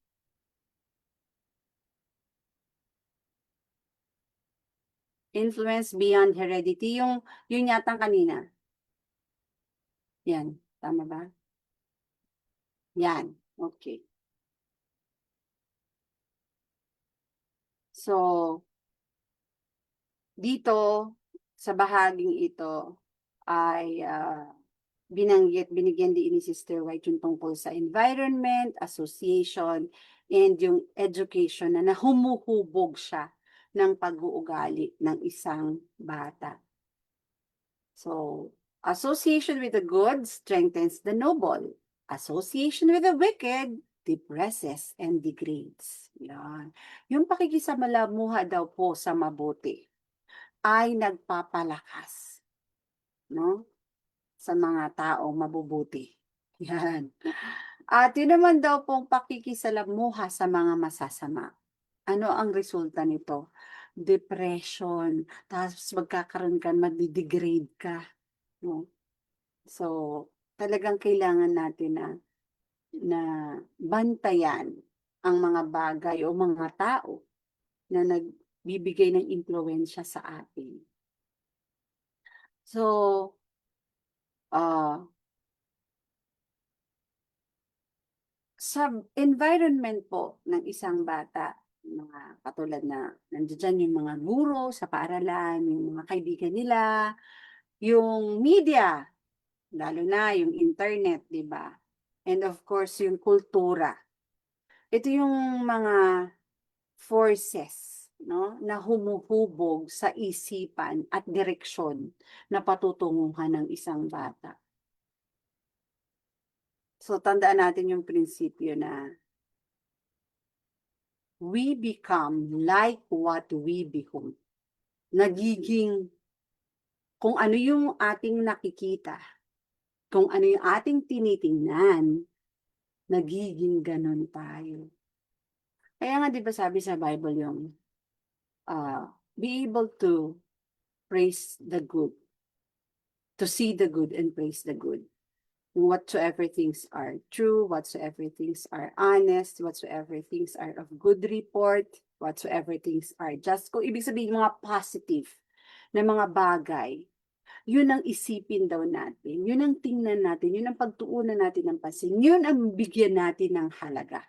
Influence beyond heredity. Yung yatang kanina. Yan. Tama ba? Yan. Okay. So, dito, sa bahaging ito, ay binigyan din ni Sister White yung tungkol sa environment, association, and yung education na humuhubog siya ng pag-uugali ng isang bata. So, association with the good strengthens the noble. Association with the wicked depresses and degrades. Yan. Yung pakikisalamuha daw po sa mabuti ay nagpapalakas, no? Sa mga taong mabubuti. Yan. At yun naman daw pong pakikisalamuha sa mga masasama. Ano ang resulta nito? Depression. Tapos magkakaroon ka, madidegrade ka. No? So, talagang kailangan natin na bantayan ang mga bagay o mga tao na nagbibigay ng impluwensya sa atin. So, sa environment po ng isang bata, mga katulad na nandiyan yung mga guro sa paaralan, yung mga kaibigan nila, yung media, lalo na yung internet, di ba? And of course, yung kultura. Ito yung mga forces, no, na humuhubog sa isipan at direksyon na patutunguhan ng isang bata. So, tandaan natin yung prinsipyo na we become like what we behold. Nagiging kung ano yung ating nakikita, kung ano yung ating tinitingnan, nagiging ganon tayo. Kaya nga, di ba sabi sa Bible yung be able to praise the good, to see the good and praise the good. Whatsoever things are true, whatsoever things are honest, whatsoever things are of good report, whatsoever things are just. Kung ibig sabihin mga positive na mga bagay, yun ang isipin daw natin, yun ang tingnan natin, yun ang pagtuunan natin ng pansin, yun ang bigyan natin ng halaga.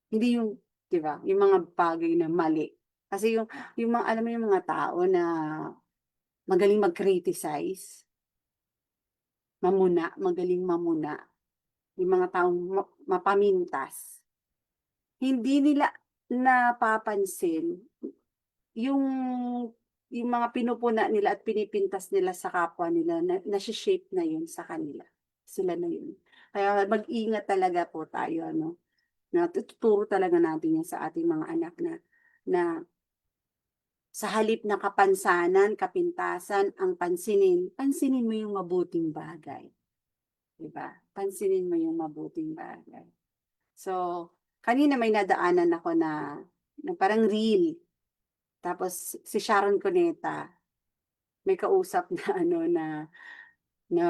Hindi yung, di ba, yung mga bagay na mali. Kasi yung mga, alam mo yung mga tao na magaling mag-criticize, magaling mamuna, yung mga taong mapamintas. Hindi nila napapansin yung mga pinupuna nila at pinipintas nila sa kapwa nila na nasi-shape na yun sa kanila. Sila na yun. Kaya mag-ingat talaga po tayo, ano, na tuturo talaga natin yan sa ating mga anak na sa halip na kapansanan, kapintasan, ang pansinin mo yung mabuting bagay. Diba? Pansinin mo yung mabuting bagay. So, kanina may nadaanan ako na parang reel. Tapos si Sharon Cuneta, may kausap na na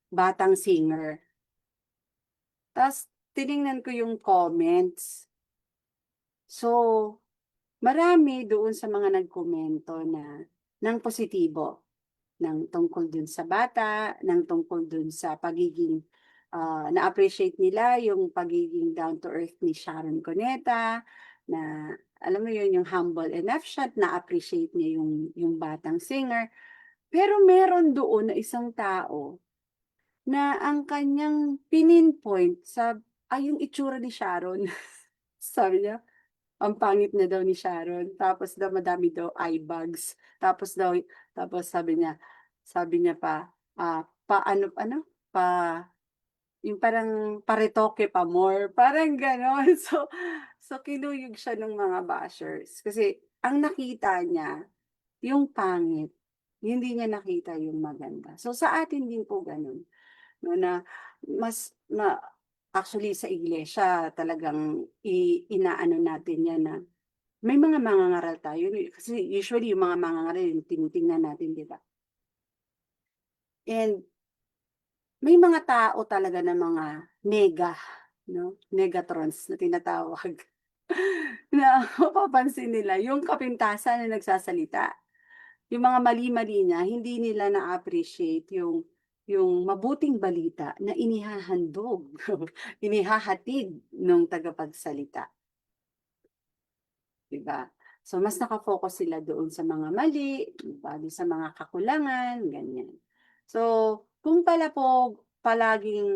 batang singer. Tapos tiningnan ko yung comments. So, marami doon sa mga nagkomento ng positibo, ng tungkol dun sa bata, ng tungkol dun sa pagiging na-appreciate nila yung pagiging down to earth ni Sharon Cuneta, na alam mo yun, yung humble enough siya, na-appreciate niya yung batang singer. Pero meron doon na isang tao na ang kanyang pininpoint ay yung itsura ni Sharon. Sabi niya, ang pangit na daw ni Sharon. Tapos daw madami daw eye bags. Tapos sabi niya pa, yung parang paretoke pa more. Parang ganon. So kinuyog siya ng mga bashers. Kasi ang nakita niya, yung pangit. Hindi niya nakita yung maganda. So sa atin din po ganun. No, na actually sa iglesia talagang inaano natin yan na may mga mangangaral tayo. Kasi usually yung mga mangangaral yung tinitingnan natin, di ba? And may mga tao talaga na mga negatrons na tinatawag. Na mapapansin nila yung kapintasan na nagsasalita. Yung mga mali-mali niya, hindi nila na-appreciate yung mabuting balita na inihahandog, inihahatid ng tagapagsalita. Diba? So, mas nakafocus sila doon sa mga mali, diba? Doon sa mga kakulangan, ganyan. So, kung pala po palaging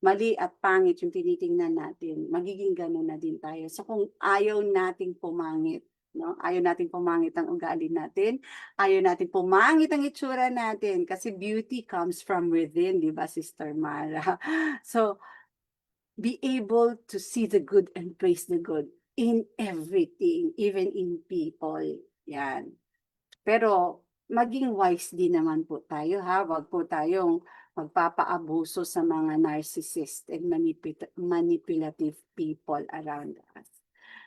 mali at pangit yung tinitingnan natin, magiging gano'n na din tayo. So, kung ayaw nating pumangit, no? Ayaw nating pumangit ang ugali natin, ayaw nating pumangit ang itsura natin, kasi beauty comes from within, di ba, Sister Mara? So, be able to see the good and praise the good in everything, even in people. Yan. Pero, maging wise din naman po tayo, ha? Wag po tayong magpapaabuso sa mga narcissist and manipulative people around us.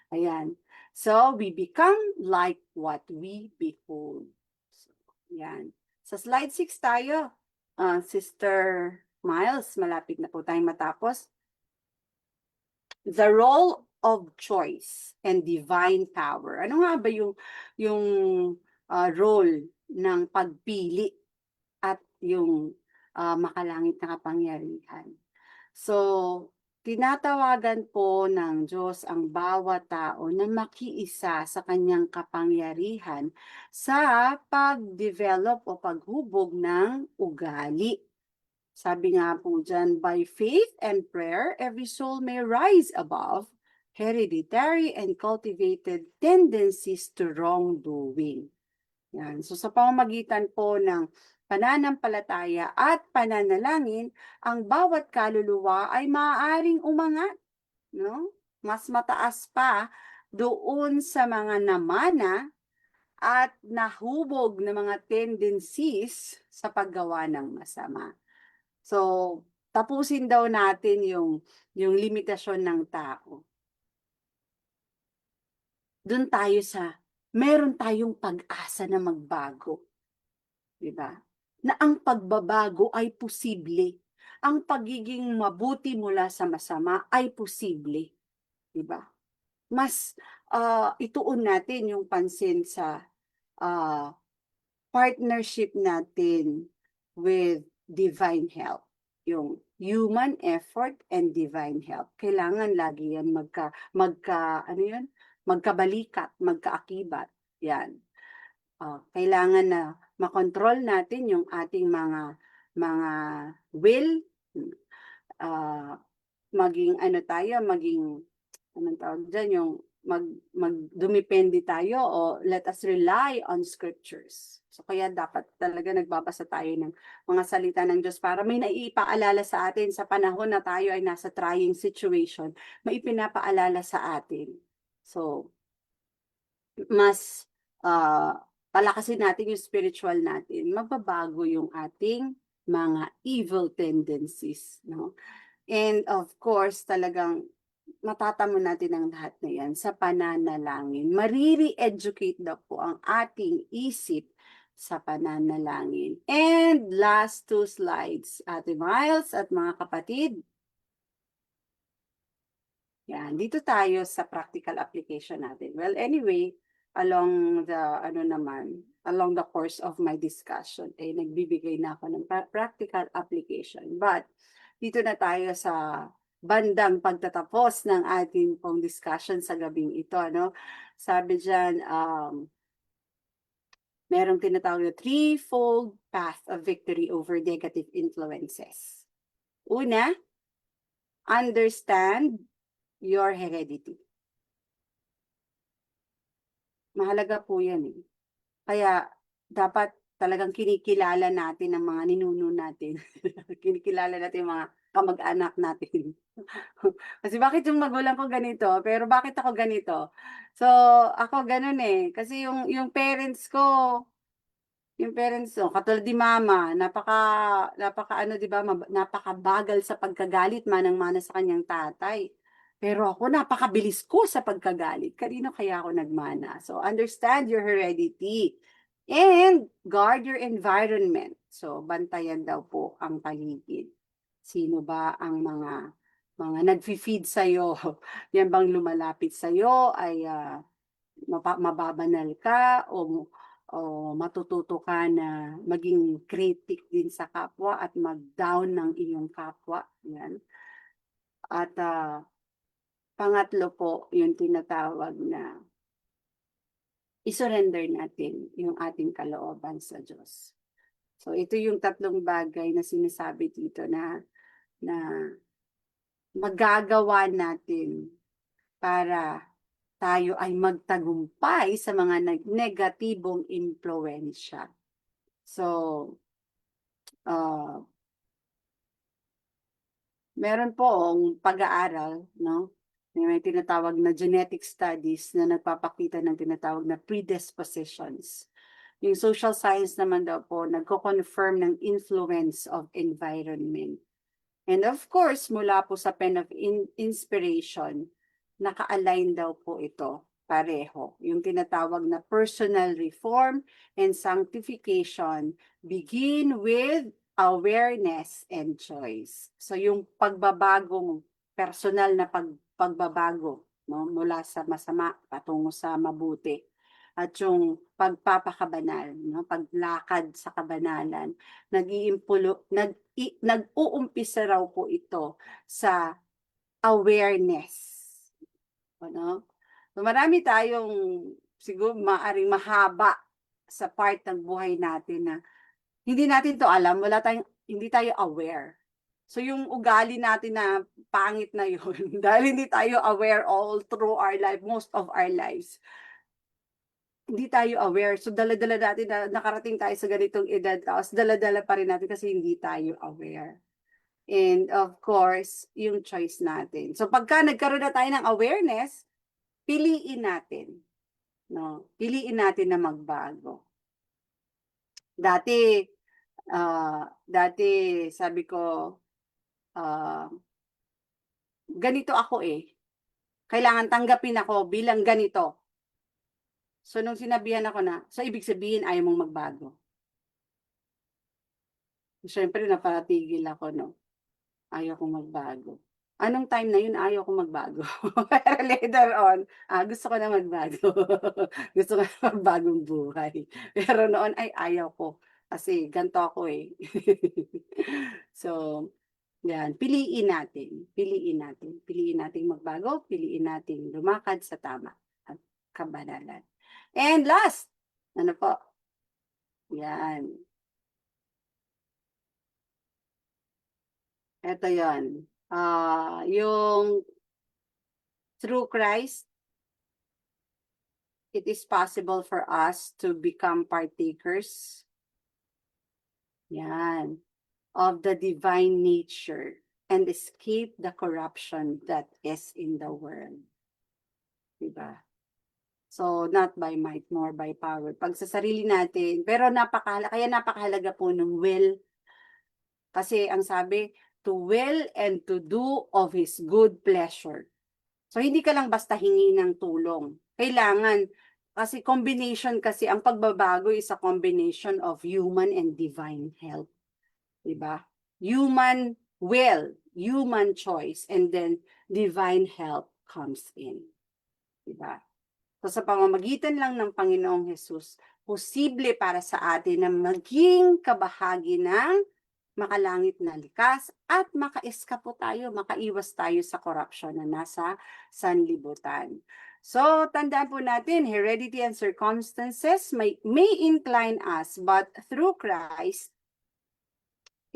Ayan. So, we become like what we behold. So, yan. Sa slide 6 tayo. Sister Miles, malapit na po tayong matapos. The role of choice and divine power. Ano nga ba yung role ng pagpili at yung makalangit na kapangyarihan? So, tinatawagan po ng Diyos ang bawat tao na makiisa sa kanyang kapangyarihan sa pag-develop o paghubog ng ugali. Sabi nga po dyan, by faith and prayer, every soul may rise above hereditary and cultivated tendencies to wrongdoing. Yan. So sa pamamagitan po ng pananampalataya at pananalangin, ang bawat kaluluwa ay maaaring umangat, no? Mas mataas pa doon sa mga namana at nahubog na mga tendencies sa paggawa ng masama. So, tapusin daw natin yung limitasyon ng tao. Doon tayo meron tayong pag-asa na magbago. Diba? Na ang pagbabago ay posible. Ang pagiging mabuti mula sa masama ay posible. Diba? Mas ituon natin yung pansin sa partnership natin with divine help. Yung human effort and divine help. Kailangan lagi yan magkabalikat, magkaakibat. Yan. kailangan na makontrol natin yung ating mga will, maging ano tayo, maging anong tawag dyan, yung dumipende tayo o let us rely on scriptures. So kaya dapat talaga nagbabasa tayo ng mga salita ng Diyos para may naipaalala sa atin sa panahon na tayo ay nasa trying situation, may ipinapaalala sa atin. So, mas palakasin natin yung spiritual natin, magbabago yung ating mga evil tendencies, no? And of course, talagang matatamo natin ang lahat na yan sa pananalangin. Mariri-educate daw po ang ating isip sa pananalangin. And last 2 slides, Ate Miles at mga kapatid. Yan, dito tayo sa practical application natin. Well, anyway, along the course of my discussion, nagbibigay na ako ng practical application. But, dito na tayo sa bandang pagtatapos ng ating pong discussion sa gabing ito, no? Sabi dyan, merong tinatawag na 3-fold path of victory over negative influences. Una, understand your heredity. Mahalaga po yan eh. Kaya dapat talagang kinikilala natin ang mga ninuno natin. Kinikilala natin yung mga kamag-anak natin. Kasi bakit yung magulang ko ganito, pero bakit ako ganito? So, ako ganun eh. Kasi yung parents ko, katulad ni mama, napaka ano, di ba, napakabagal sa pagkagalit, manang-mana sa kanyang tatay. Pero ako, napakabilis ko sa pagkagalit. Kanino kaya ako nagmana? So, understand your heredity. And guard your environment. So, bantayan daw po ang paligid. Sino ba ang mga nag-feed sa'yo? Yan bang lumalapit sa'yo ay mababanal ka o matututo ka na maging critic din sa kapwa at mag-down ng iyong kapwa. Yan. At pangatlo po, yung tinatawag na isurrender natin yung ating kalooban sa Diyos. So ito yung 3 bagay na sinasabi dito na magagawa natin para tayo ay magtagumpay sa mga negatibong impluwensya. So, meron pong pag-aaral, no? May tinatawag na genetic studies na nagpapakita ng tinatawag na predispositions. Yung social science naman daw po, nagko-confirm ng influence of environment. And of course, mula po sa pen of inspiration, naka-align daw po ito pareho. Yung tinatawag na personal reform and sanctification begin with awareness and choice. So yung pagbabagong personal na pagbabago, no, mula sa masama patungo sa mabuti, at yung pagpapakabanal, no, paglakad sa kabanalan, nag-uumpisa raw po ito sa awareness. Ano? So marami tayong siguro maaring mahaba sa part ng buhay natin na hindi natin to alam, hindi tayo aware. So yung ugali natin na pangit na yun, dahil hindi tayo aware all through our life, most of our lives, hindi tayo aware. So dala-dala natin na nakarating tayo sa ganitong edad, tapos dala-dala pa rin natin kasi hindi tayo aware. And of course, yung choice natin. So pagka nagkaroon na tayo ng awareness, piliin natin. No? Piliin natin na magbago. Dati sabi ko, ganito ako eh. Kailangan tanggapin ako bilang ganito. So nung sinabihan ako na, so ibig sabihin ayaw mong magbago. Siyempre naparatigil ako, no? Ayaw kong magbago. Anong time na yun, ayaw kong magbago. Pero later on, gusto ko na magbago. Gusto ko na magbagong buhay. Pero noon ay ayaw ko. Kasi ganito ako eh. So, yan. Piliin natin. Piliin natin magbago. Piliin natin lumakad sa tama at kabanalan. And last, ano po? Yan. Ito yon. Yung through Christ, it is possible for us to become partakers. Yan. Of the divine nature and escape the corruption that is in the world. Diba? So, not by might nor by power. Pag sa sarili natin, pero kaya napakahalaga po ng will. Kasi ang sabi, to will and to do of His good pleasure. So, hindi ka lang basta hingi ng tulong. Kailangan, kasi combination kasi, ang pagbabago is a combination of human and divine help. Diba? Human will, human choice, and then divine help comes in. Diba? So, sa pamamagitan lang ng Panginoong Hesus, posible para sa atin na maging kabahagi ng makalangit na likas at maka-eskapo tayo, makaiwas tayo sa corruption na nasa sanlibutan. So, tandaan po natin, heredity and circumstances may incline us, but through Christ,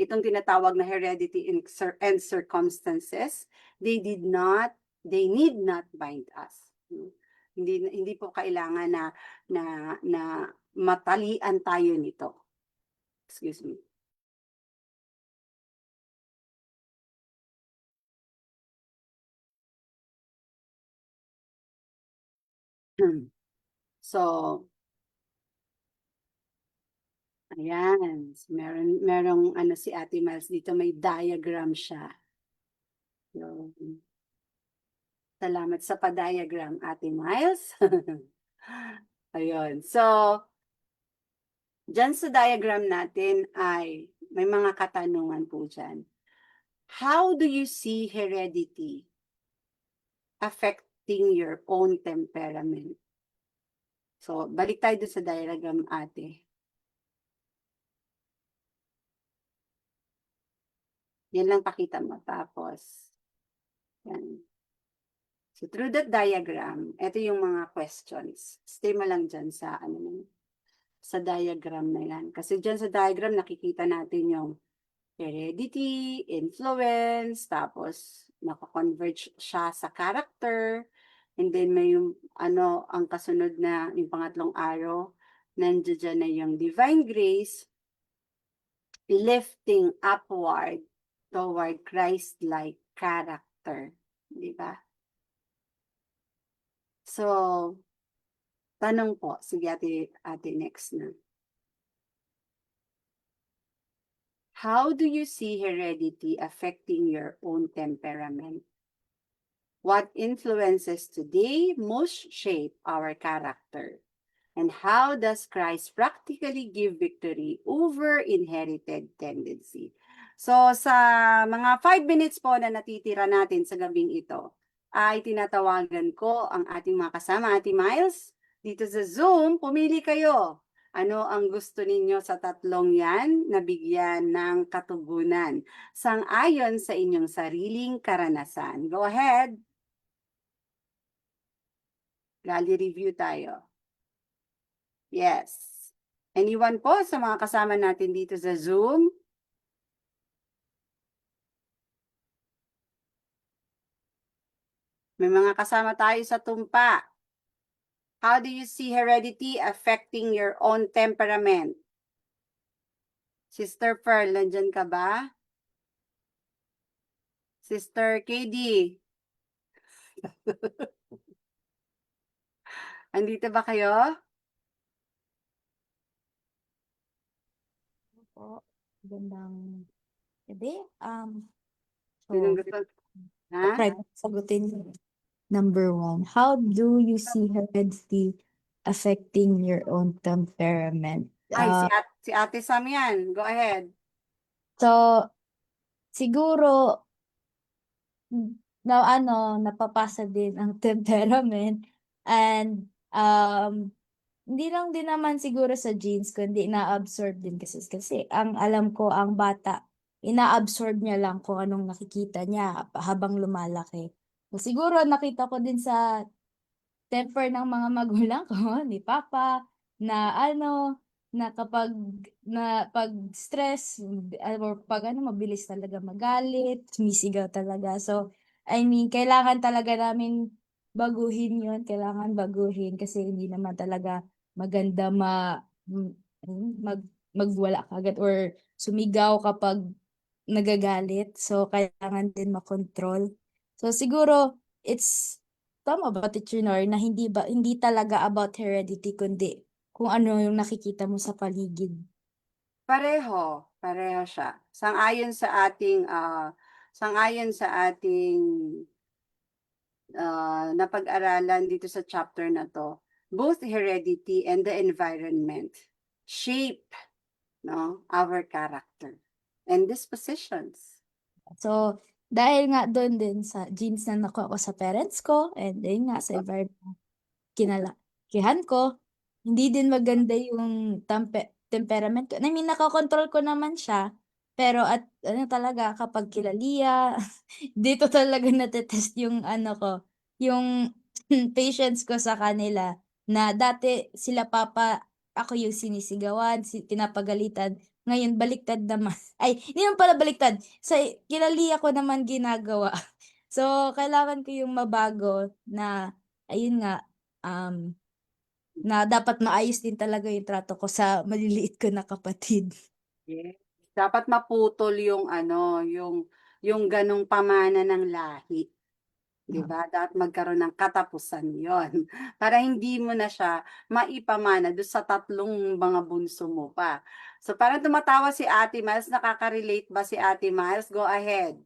itong tinatawag na heredity and circumstances, they need not bind us. Hindi po kailangan na matalian tayo nito. Excuse me. So, ayan, merong ano si Ate Miles dito, may diagram siya. So, salamat sa pa-diagram, Ate Miles. Ayun. So, dyan sa diagram natin ay may mga katanungan po dyan. How do you see heredity affecting your own temperament? So, balik tayo dun sa diagram, ate. Yan lang pakita mo. Tapos, yan. So, through that diagram, ito yung mga questions. Stay mo lang dyan sa, sa diagram na yan. Kasi dyan sa diagram, nakikita natin yung heredity, influence, tapos nakakonverge siya sa character, and then may yung, ang kasunod na, yung pangatlong arrow, nandiyan na yung divine grace, lifting upward toward Christ-like character. Di ba? So, tanong po, sige ate next na. How do you see heredity affecting your own temperament? What influences today most shape our character? And how does Christ practically give victory over inherited tendency? So, sa mga 5 minutes po na natitira natin sa gabing ito, ay tinatawagan ko ang ating mga kasama, Ate Miles. Dito sa Zoom, pumili kayo. Ano ang gusto ninyo sa tatlong yan na bigyan ng katugunan sang-ayon sa inyong sariling karanasan? Go ahead. Rally review tayo. Yes. Anyone po sa mga kasama natin dito sa Zoom? May mga kasama tayo sa tumpa. How do you see heredity affecting your own temperament? Sister Pearl, nandyan ka ba? Sister KD? Andito ba kayo? Po, gandang gabi. Sinong So, gusto? Ha? try ko sagutin. Number 1, how do you see heredity affecting your own temperament? Ay, si Ate Sam yan. Go ahead. So, siguro, napapasa din ang temperament and hindi lang din naman siguro sa genes kundi ina-absorb din kasi ang alam ko ang bata ina-absorb niya lang kung anong nakikita niya habang lumalaki. So, siguro nakita ko din sa temper ng mga magulang ko ni Papa na na kapag pag stress or pag mabilis talaga magalit, sumisigaw talaga. So, I mean, kailangan talaga namin baguhin yun. Kailangan baguhin kasi hindi naman talaga maganda mag, magwala kagad or sumigaw kapag nagagalit. So, kailangan din makontrol. So, siguro, tama ba, Teacher Nor, na hindi talaga about heredity, kundi kung ano yung nakikita mo sa paligid. Pareho siya. Sang-ayon sa ating napag-aralan dito sa chapter na to, both heredity and the environment shape, no, our character and dispositions. So, dahil nga doon din sa genes na nakuha ko sa parents ko, and then nga sa environment kinalakihan ko, hindi din maganda yung temperament ko. I mean, nakakontrol ko naman siya, pero at ano talaga, kapag kilaliya, dito talaga natetest yung ano ko, yung patience ko sa kanila, na dati sila papa, ako yung sinisigawan, pinapagalitan, ngayon baliktad naman. Ay, hindi naman pala baliktad. Sa kinaliya ko naman ginagawa. So, kailangan ko yung mabago na, ayun nga, na dapat maayos din talaga yung trato ko sa maliliit ko na kapatid. Yes. Dapat maputol yung ganong pamana ng lahi. 'Di ba? Dapat magkaroon ng katapusan 'yon. Para hindi mo na siya maipamana do'n sa tatlong mga bunso mo pa. So, parang tumatawa si Ate Miles, nakaka-relate ba si Ate Miles? Go ahead,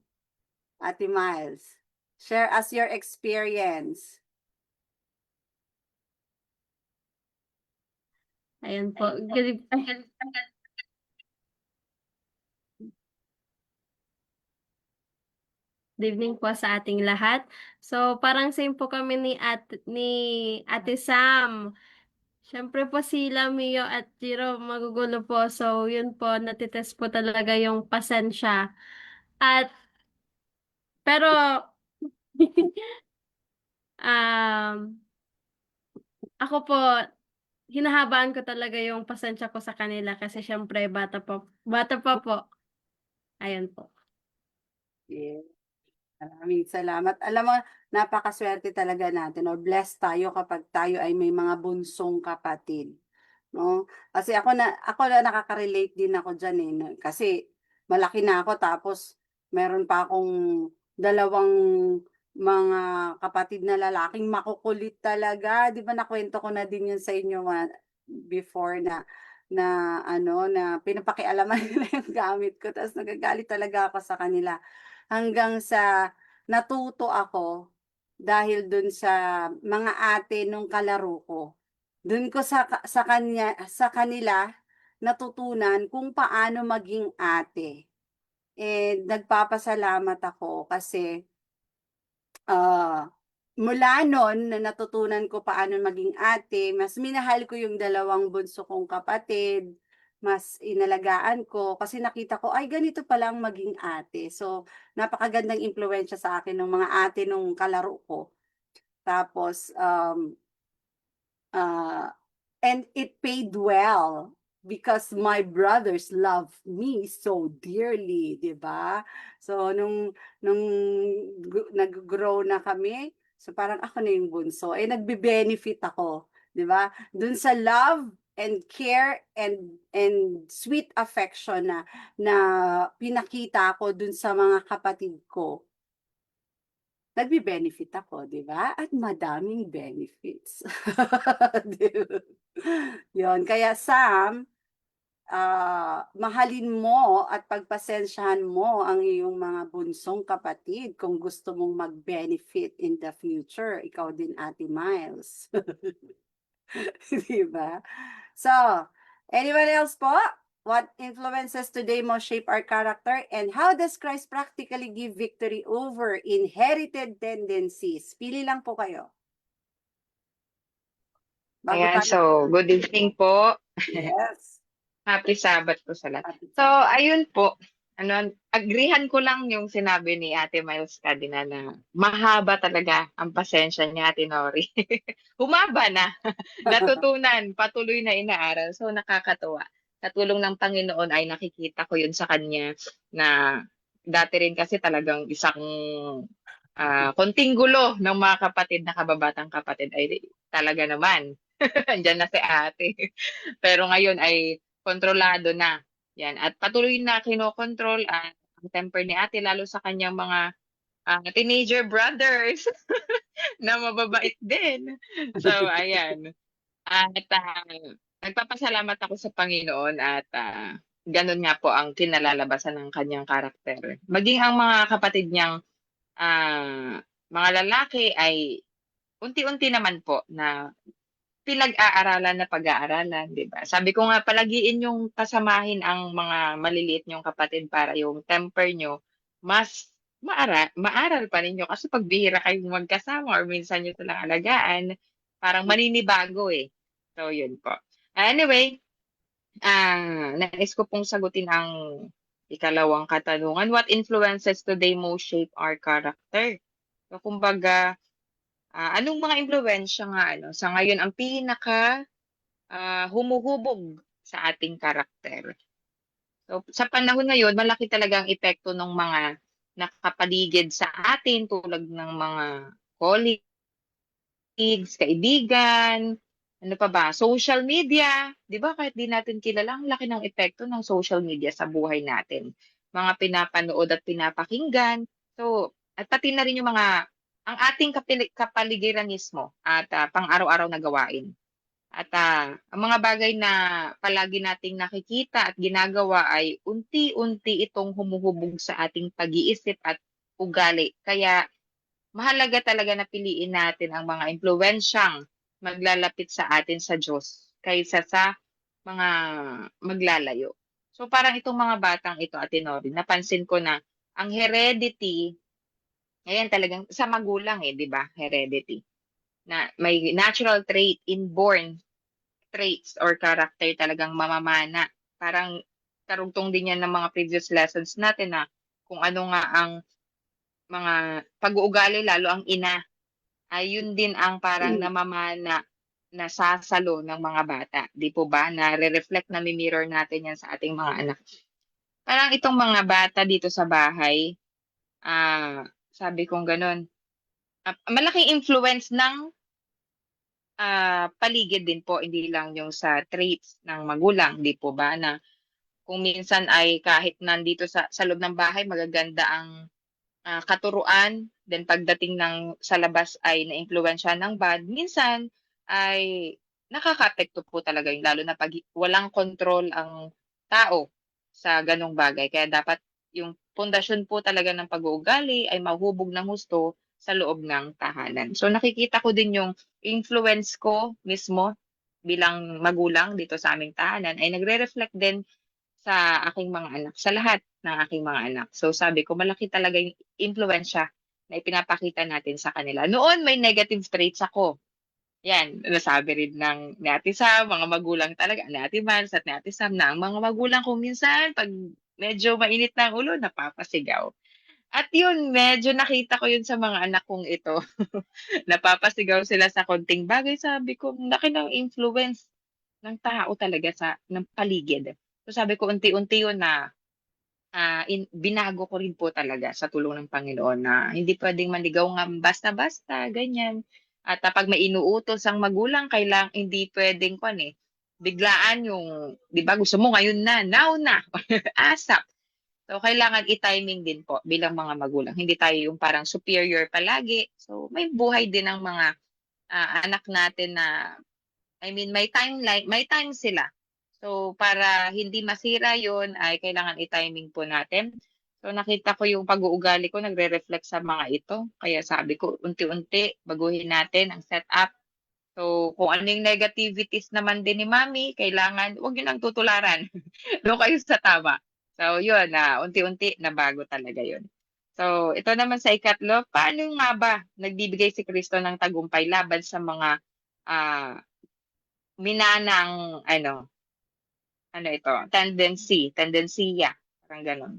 Ate Miles. Share us your experience. Ayan po. Good evening po sa ating lahat. So, parang same po kami ni Ate Sam. Siyempre po sila Mio at Jiro magugulo po. So, yun po, natitest po talaga yung pasensya. At, pero, um, ako po, hinahabaan ko talaga yung pasensya ko sa kanila kasi siyempre bata pa po. Ayun po. Yes. Maraming salamat. Alam mo, napakaswerte talaga natin or blessed tayo kapag tayo ay may mga bunsong kapatid. No? Kasi ako na nakaka-relate din ako diyan eh. Kasi malaki na ako tapos meron pa akong dalawang mga kapatid na lalaking makukulit talaga. 'Di ba nakwento ko na din 'yun sa inyo before na pinapakialaman nila yung gamit ko tapos nagagalit talaga ako sa kanila. Hanggang sa natuto ako dahil dun sa mga ate nung kalaro ko. Dun ko sa kanila natutunan kung paano maging ate. Nagpapasalamat ako kasi mula nun na natutunan ko paano maging ate, mas minahal ko yung dalawang bunso kong kapatid, mas inalagaan ko kasi nakita ko, ay ganito pala ang maging ate. So, napakagandang impluwensya sa akin ng mga ate nung kalaro ko. Tapos, uh, and it paid well because my brothers love me so dearly, 'di ba? So nung nag-grow na kami, so parang ako na yung bunso, nagbe-benefit ako, 'di ba? Dun sa love and care and sweet affection na pinakita ko dun sa mga kapatid ko. Nagbe-benefit ako, 'di ba? At madaming benefits. 'Di ba? 'Yun, kaya Sam, mahalin mo at pagpasensyahan mo ang iyong mga bunsong kapatid kung gusto mong mag-benefit in the future. Ikaw din, Ate Miles. 'Di ba? So, anyone else po? What influences today most shape our character and how does Christ practically give victory over inherited tendencies? Pili lang po kayo. Bago Ayan, tayo. so good evening po. Yes. Happy Sabbath po sa lahat. Happy So, ayun po. agreehan ko lang yung sinabi ni Ate Miles kanina na mahaba talaga ang pasensya ni Ate Nori. Humaba na, natutunan, patuloy na inaaral. So nakakatuwa. Sa tulong ng Panginoon ay nakikita ko yun sa kanya na dati rin kasi talagang isang konting gulo ng mga kapatid na kababatang kapatid ay talaga naman. Andiyan na si ate. Pero ngayon ay kontrolado na. Yan. At patuloy na kinokontrol ang temper ni ate lalo sa kanyang mga teenager brothers na mababait din. So, ayan. At nagpapasalamat ako sa Panginoon at ganun nga po ang kinalalabasan ng kanyang karakter. Maging ang mga kapatid niyang mga lalaki ay unti-unti naman po na pinag-aaralan na pag-aaralan, 'di ba? Sabi ko nga palagiin yung kasamahin ang mga maliliit niyong kapatid para yung temper niyo mas maaral pa ninyo kasi pag bihira kayong magkasama or minsan niyo silang alagaan, parang maninibago eh. So yun po. Anyway, nais ko pong sagutin ang ikalawang katanungan. What influences today most shape our character? So kumbaga, anong mga impluwensya nga sa ngayon ang pinaka humuhubog sa ating karakter? So sa panahon ngayon, malaki talaga ang epekto ng mga nakapaligid sa atin tulad ng mga colleagues, kaibigan, ano pa ba, social media, 'di ba? Kahit di natin kilala, ang laki ng epekto ng social media sa buhay natin. Mga pinapanood at pinapakinggan. So, at pati na rin yung mga ang ating kapaligiran mismo at pang-araw-araw na gawain. At ang mga bagay na palagi nating nakikita at ginagawa ay unti-unti itong humuhubog sa ating pag-iisip at ugali. Kaya mahalaga talaga na piliin natin ang mga impluwensyang maglalapit sa atin sa Diyos kaysa sa mga maglalayo. So parang itong mga batang ito, Ate Nori, napansin ko na ang heredity, ayan talagang sa magulang 'di ba? Heredity. Na may natural trait, inborn traits or character talagang mamamana. Parang karugtong din yan ng mga previous lessons natin na kung ano nga ang mga pag-uugali lalo ang ina ay yun din ang parang namamana na sasalo ng mga bata. Di po ba? Nare-reflect na mirror natin yan sa ating mga anak. Parang itong mga bata dito sa bahay, sabi kong ganun, malaking influence ng paligid din po, hindi lang yung sa traits ng magulang, di po ba? Na kung minsan ay kahit nandito sa loob ng bahay, magaganda ang katuruan, then pagdating ng sa labas ay naimpluwensya ng bad, minsan ay nakakaapekto po talaga yung lalo na pag walang control ang tao sa ganong bagay. Kaya dapat yung pundasyon po talaga ng pag-uugali ay mahubog ng husto sa loob ng tahanan. So nakikita ko din yung influence ko mismo bilang magulang dito sa aming tahanan ay nagre-reflect din sa aking mga anak, sa lahat ng aking mga anak. So sabi ko, malaki talaga yung impluwensya na ipinapakita natin sa kanila. Noon may negative traits ako. Yan, nasabi rin ni Ate Sam, mga magulang talaga, ni Ate Vance at ni Ate Sam, na ang mga magulang ko minsan, pag medyo mainit na ang ulo, napapasigaw. At yun, medyo nakita ko yun sa mga anak kong ito. Napapasigaw sila sa konting bagay. Sabi ko, laki ng influence ng tao talaga ng paligid. So sabi ko, unti-unti yun na binago ko rin po talaga sa tulong ng Panginoon na hindi pwedeng maligaw nga basta-basta, ganyan. At pag may inuutos ang magulang, hindi pwedeng biglaan yung, di ba, gusto mo ngayon na, now na, asap. So, kailangan i-timing din po bilang mga magulang. Hindi tayo yung parang superior palagi. So, may buhay din ang mga anak natin na, may timeline, may time sila. So, para hindi masira yon ay kailangan i-timing po natin. So, nakita ko yung pag-uugali ko, nagre-reflect sa mga ito. Kaya sabi ko, unti-unti, baguhin natin ang setup. So, kung ano yung negativities naman din ni Mami, kailangan, huwag yun ang tutularan. Doon kayo sa tama. So, yun, unti-unti, nabago talaga yun. So, ito naman sa ikatlo, paano nga ba nagbibigay si Kristo ng tagumpay laban sa mga minanang, tendensiya, parang ganon.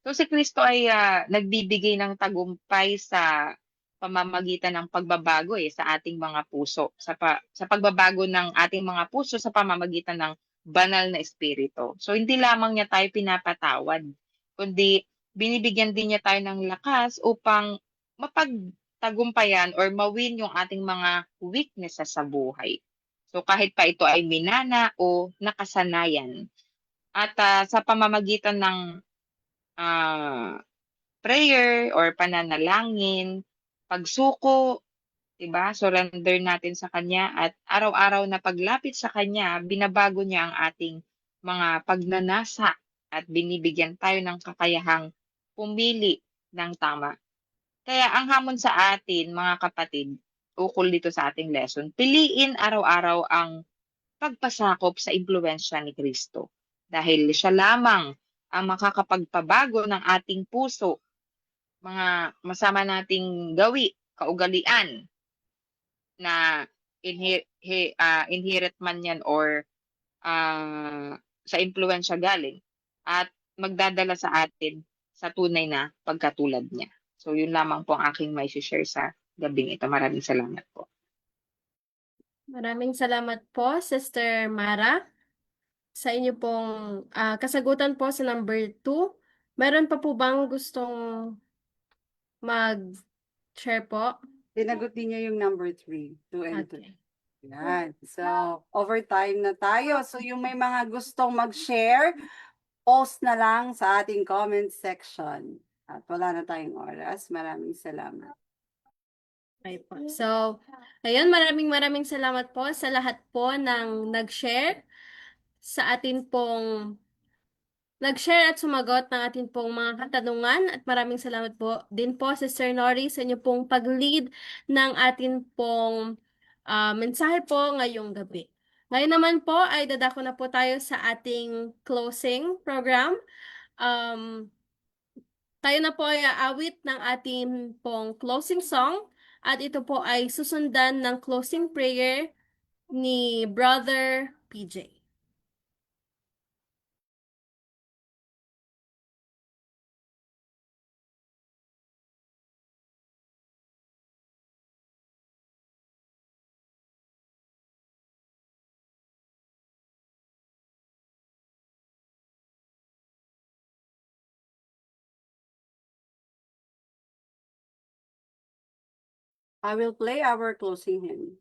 So si Kristo ay nagbibigay ng tagumpay sa pamamagitan ng pagbabago sa ating mga puso, sa pagbabago ng ating mga puso sa pamamagitan ng banal na espiritu. So hindi lamang niya tayo pinapatawad, kundi binibigyan din niya tayo ng lakas upang mapagtagumpayan or mawin yung ating mga weaknesses sa buhay. So kahit pa ito ay minana o nakasanayan. At sa pamamagitan ng prayer or pananalangin, pagsuko, 'di ba? Surrender natin sa kanya at araw-araw na paglapit sa kanya, binabago niya ang ating mga pagnanasa at binibigyan tayo ng kakayahang pumili ng tama. Kaya ang hamon sa atin, mga kapatid, ukol dito sa ating lesson, piliin araw-araw ang pagpasakop sa impluwensya ni Kristo. Dahil siya lamang ang makakapagpabago ng ating puso, mga masama nating gawi, kaugalian na inherit man yan or sa impluwensya galing at magdadala sa atin sa tunay na pagkatulad niya. So yun lamang po ang aking may share sa gabing ito. Maraming salamat po. Maraming salamat po, Sister Mara, sa inyo pong kasagutan po sa number 2. Meron pa po bang gustong mag-share po? Sinagot din niya yung number 3, 2 and 3. Okay. Yan. So, overtime na tayo. So, yung may mga gustong mag-share, post na lang sa ating comment section. At wala na tayong oras. Maraming salamat. Okay po. So, ayun, maraming salamat po sa lahat po ng nag-share sa atin pong nag-share at sumagot ng atin pong mga katanungan at maraming salamat po din po Sister Nori sa inyo pong pag-lead ng atin pong mensahe po ngayong gabi. Ngayon naman po ay dadako na po tayo sa ating closing program. Tayo na po ay aawit ng ating pong closing song at ito po ay susundan ng closing prayer ni Brother PJ. I will play our closing hymn.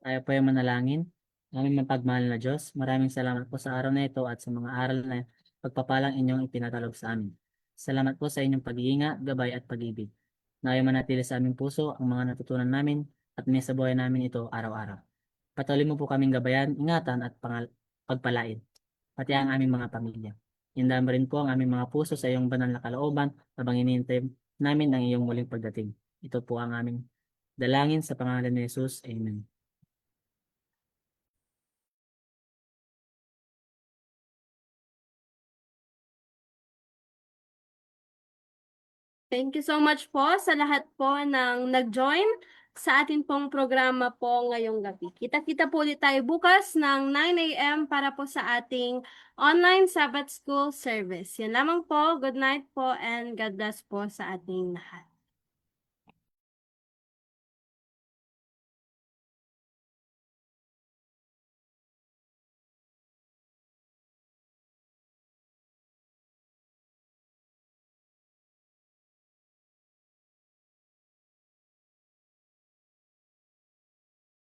Tayo po ay manalangin. Aming mapagmahal na Diyos, maraming salamat po sa araw na ito at sa mga aral na pagpapalang inyong ipinatalog sa amin. Salamat po sa inyong pag-iingat, gabay at pag-ibig. Naway manatili sa aming puso ang mga natutunan namin at may sa buhay namin ito araw-araw. Patuloy mo po kaming gabayan, ingatan at pagpalain, pati ang aming mga pamilya. Indahan mo rin po ang aming mga puso sa iyong banal na kalooban habang hinihintay namin ang iyong muling pagdating. Ito po ang aming dalangin sa pangalan ni Jesus. Amen. Thank you so much po sa lahat po ng nag-join sa atin pong programa po ngayong gabi. Kita-kita po ulit tayo bukas ng 9 a.m. para po sa ating online Sabbath School service. Yan lamang po. Good night po and God bless po sa ating lahat.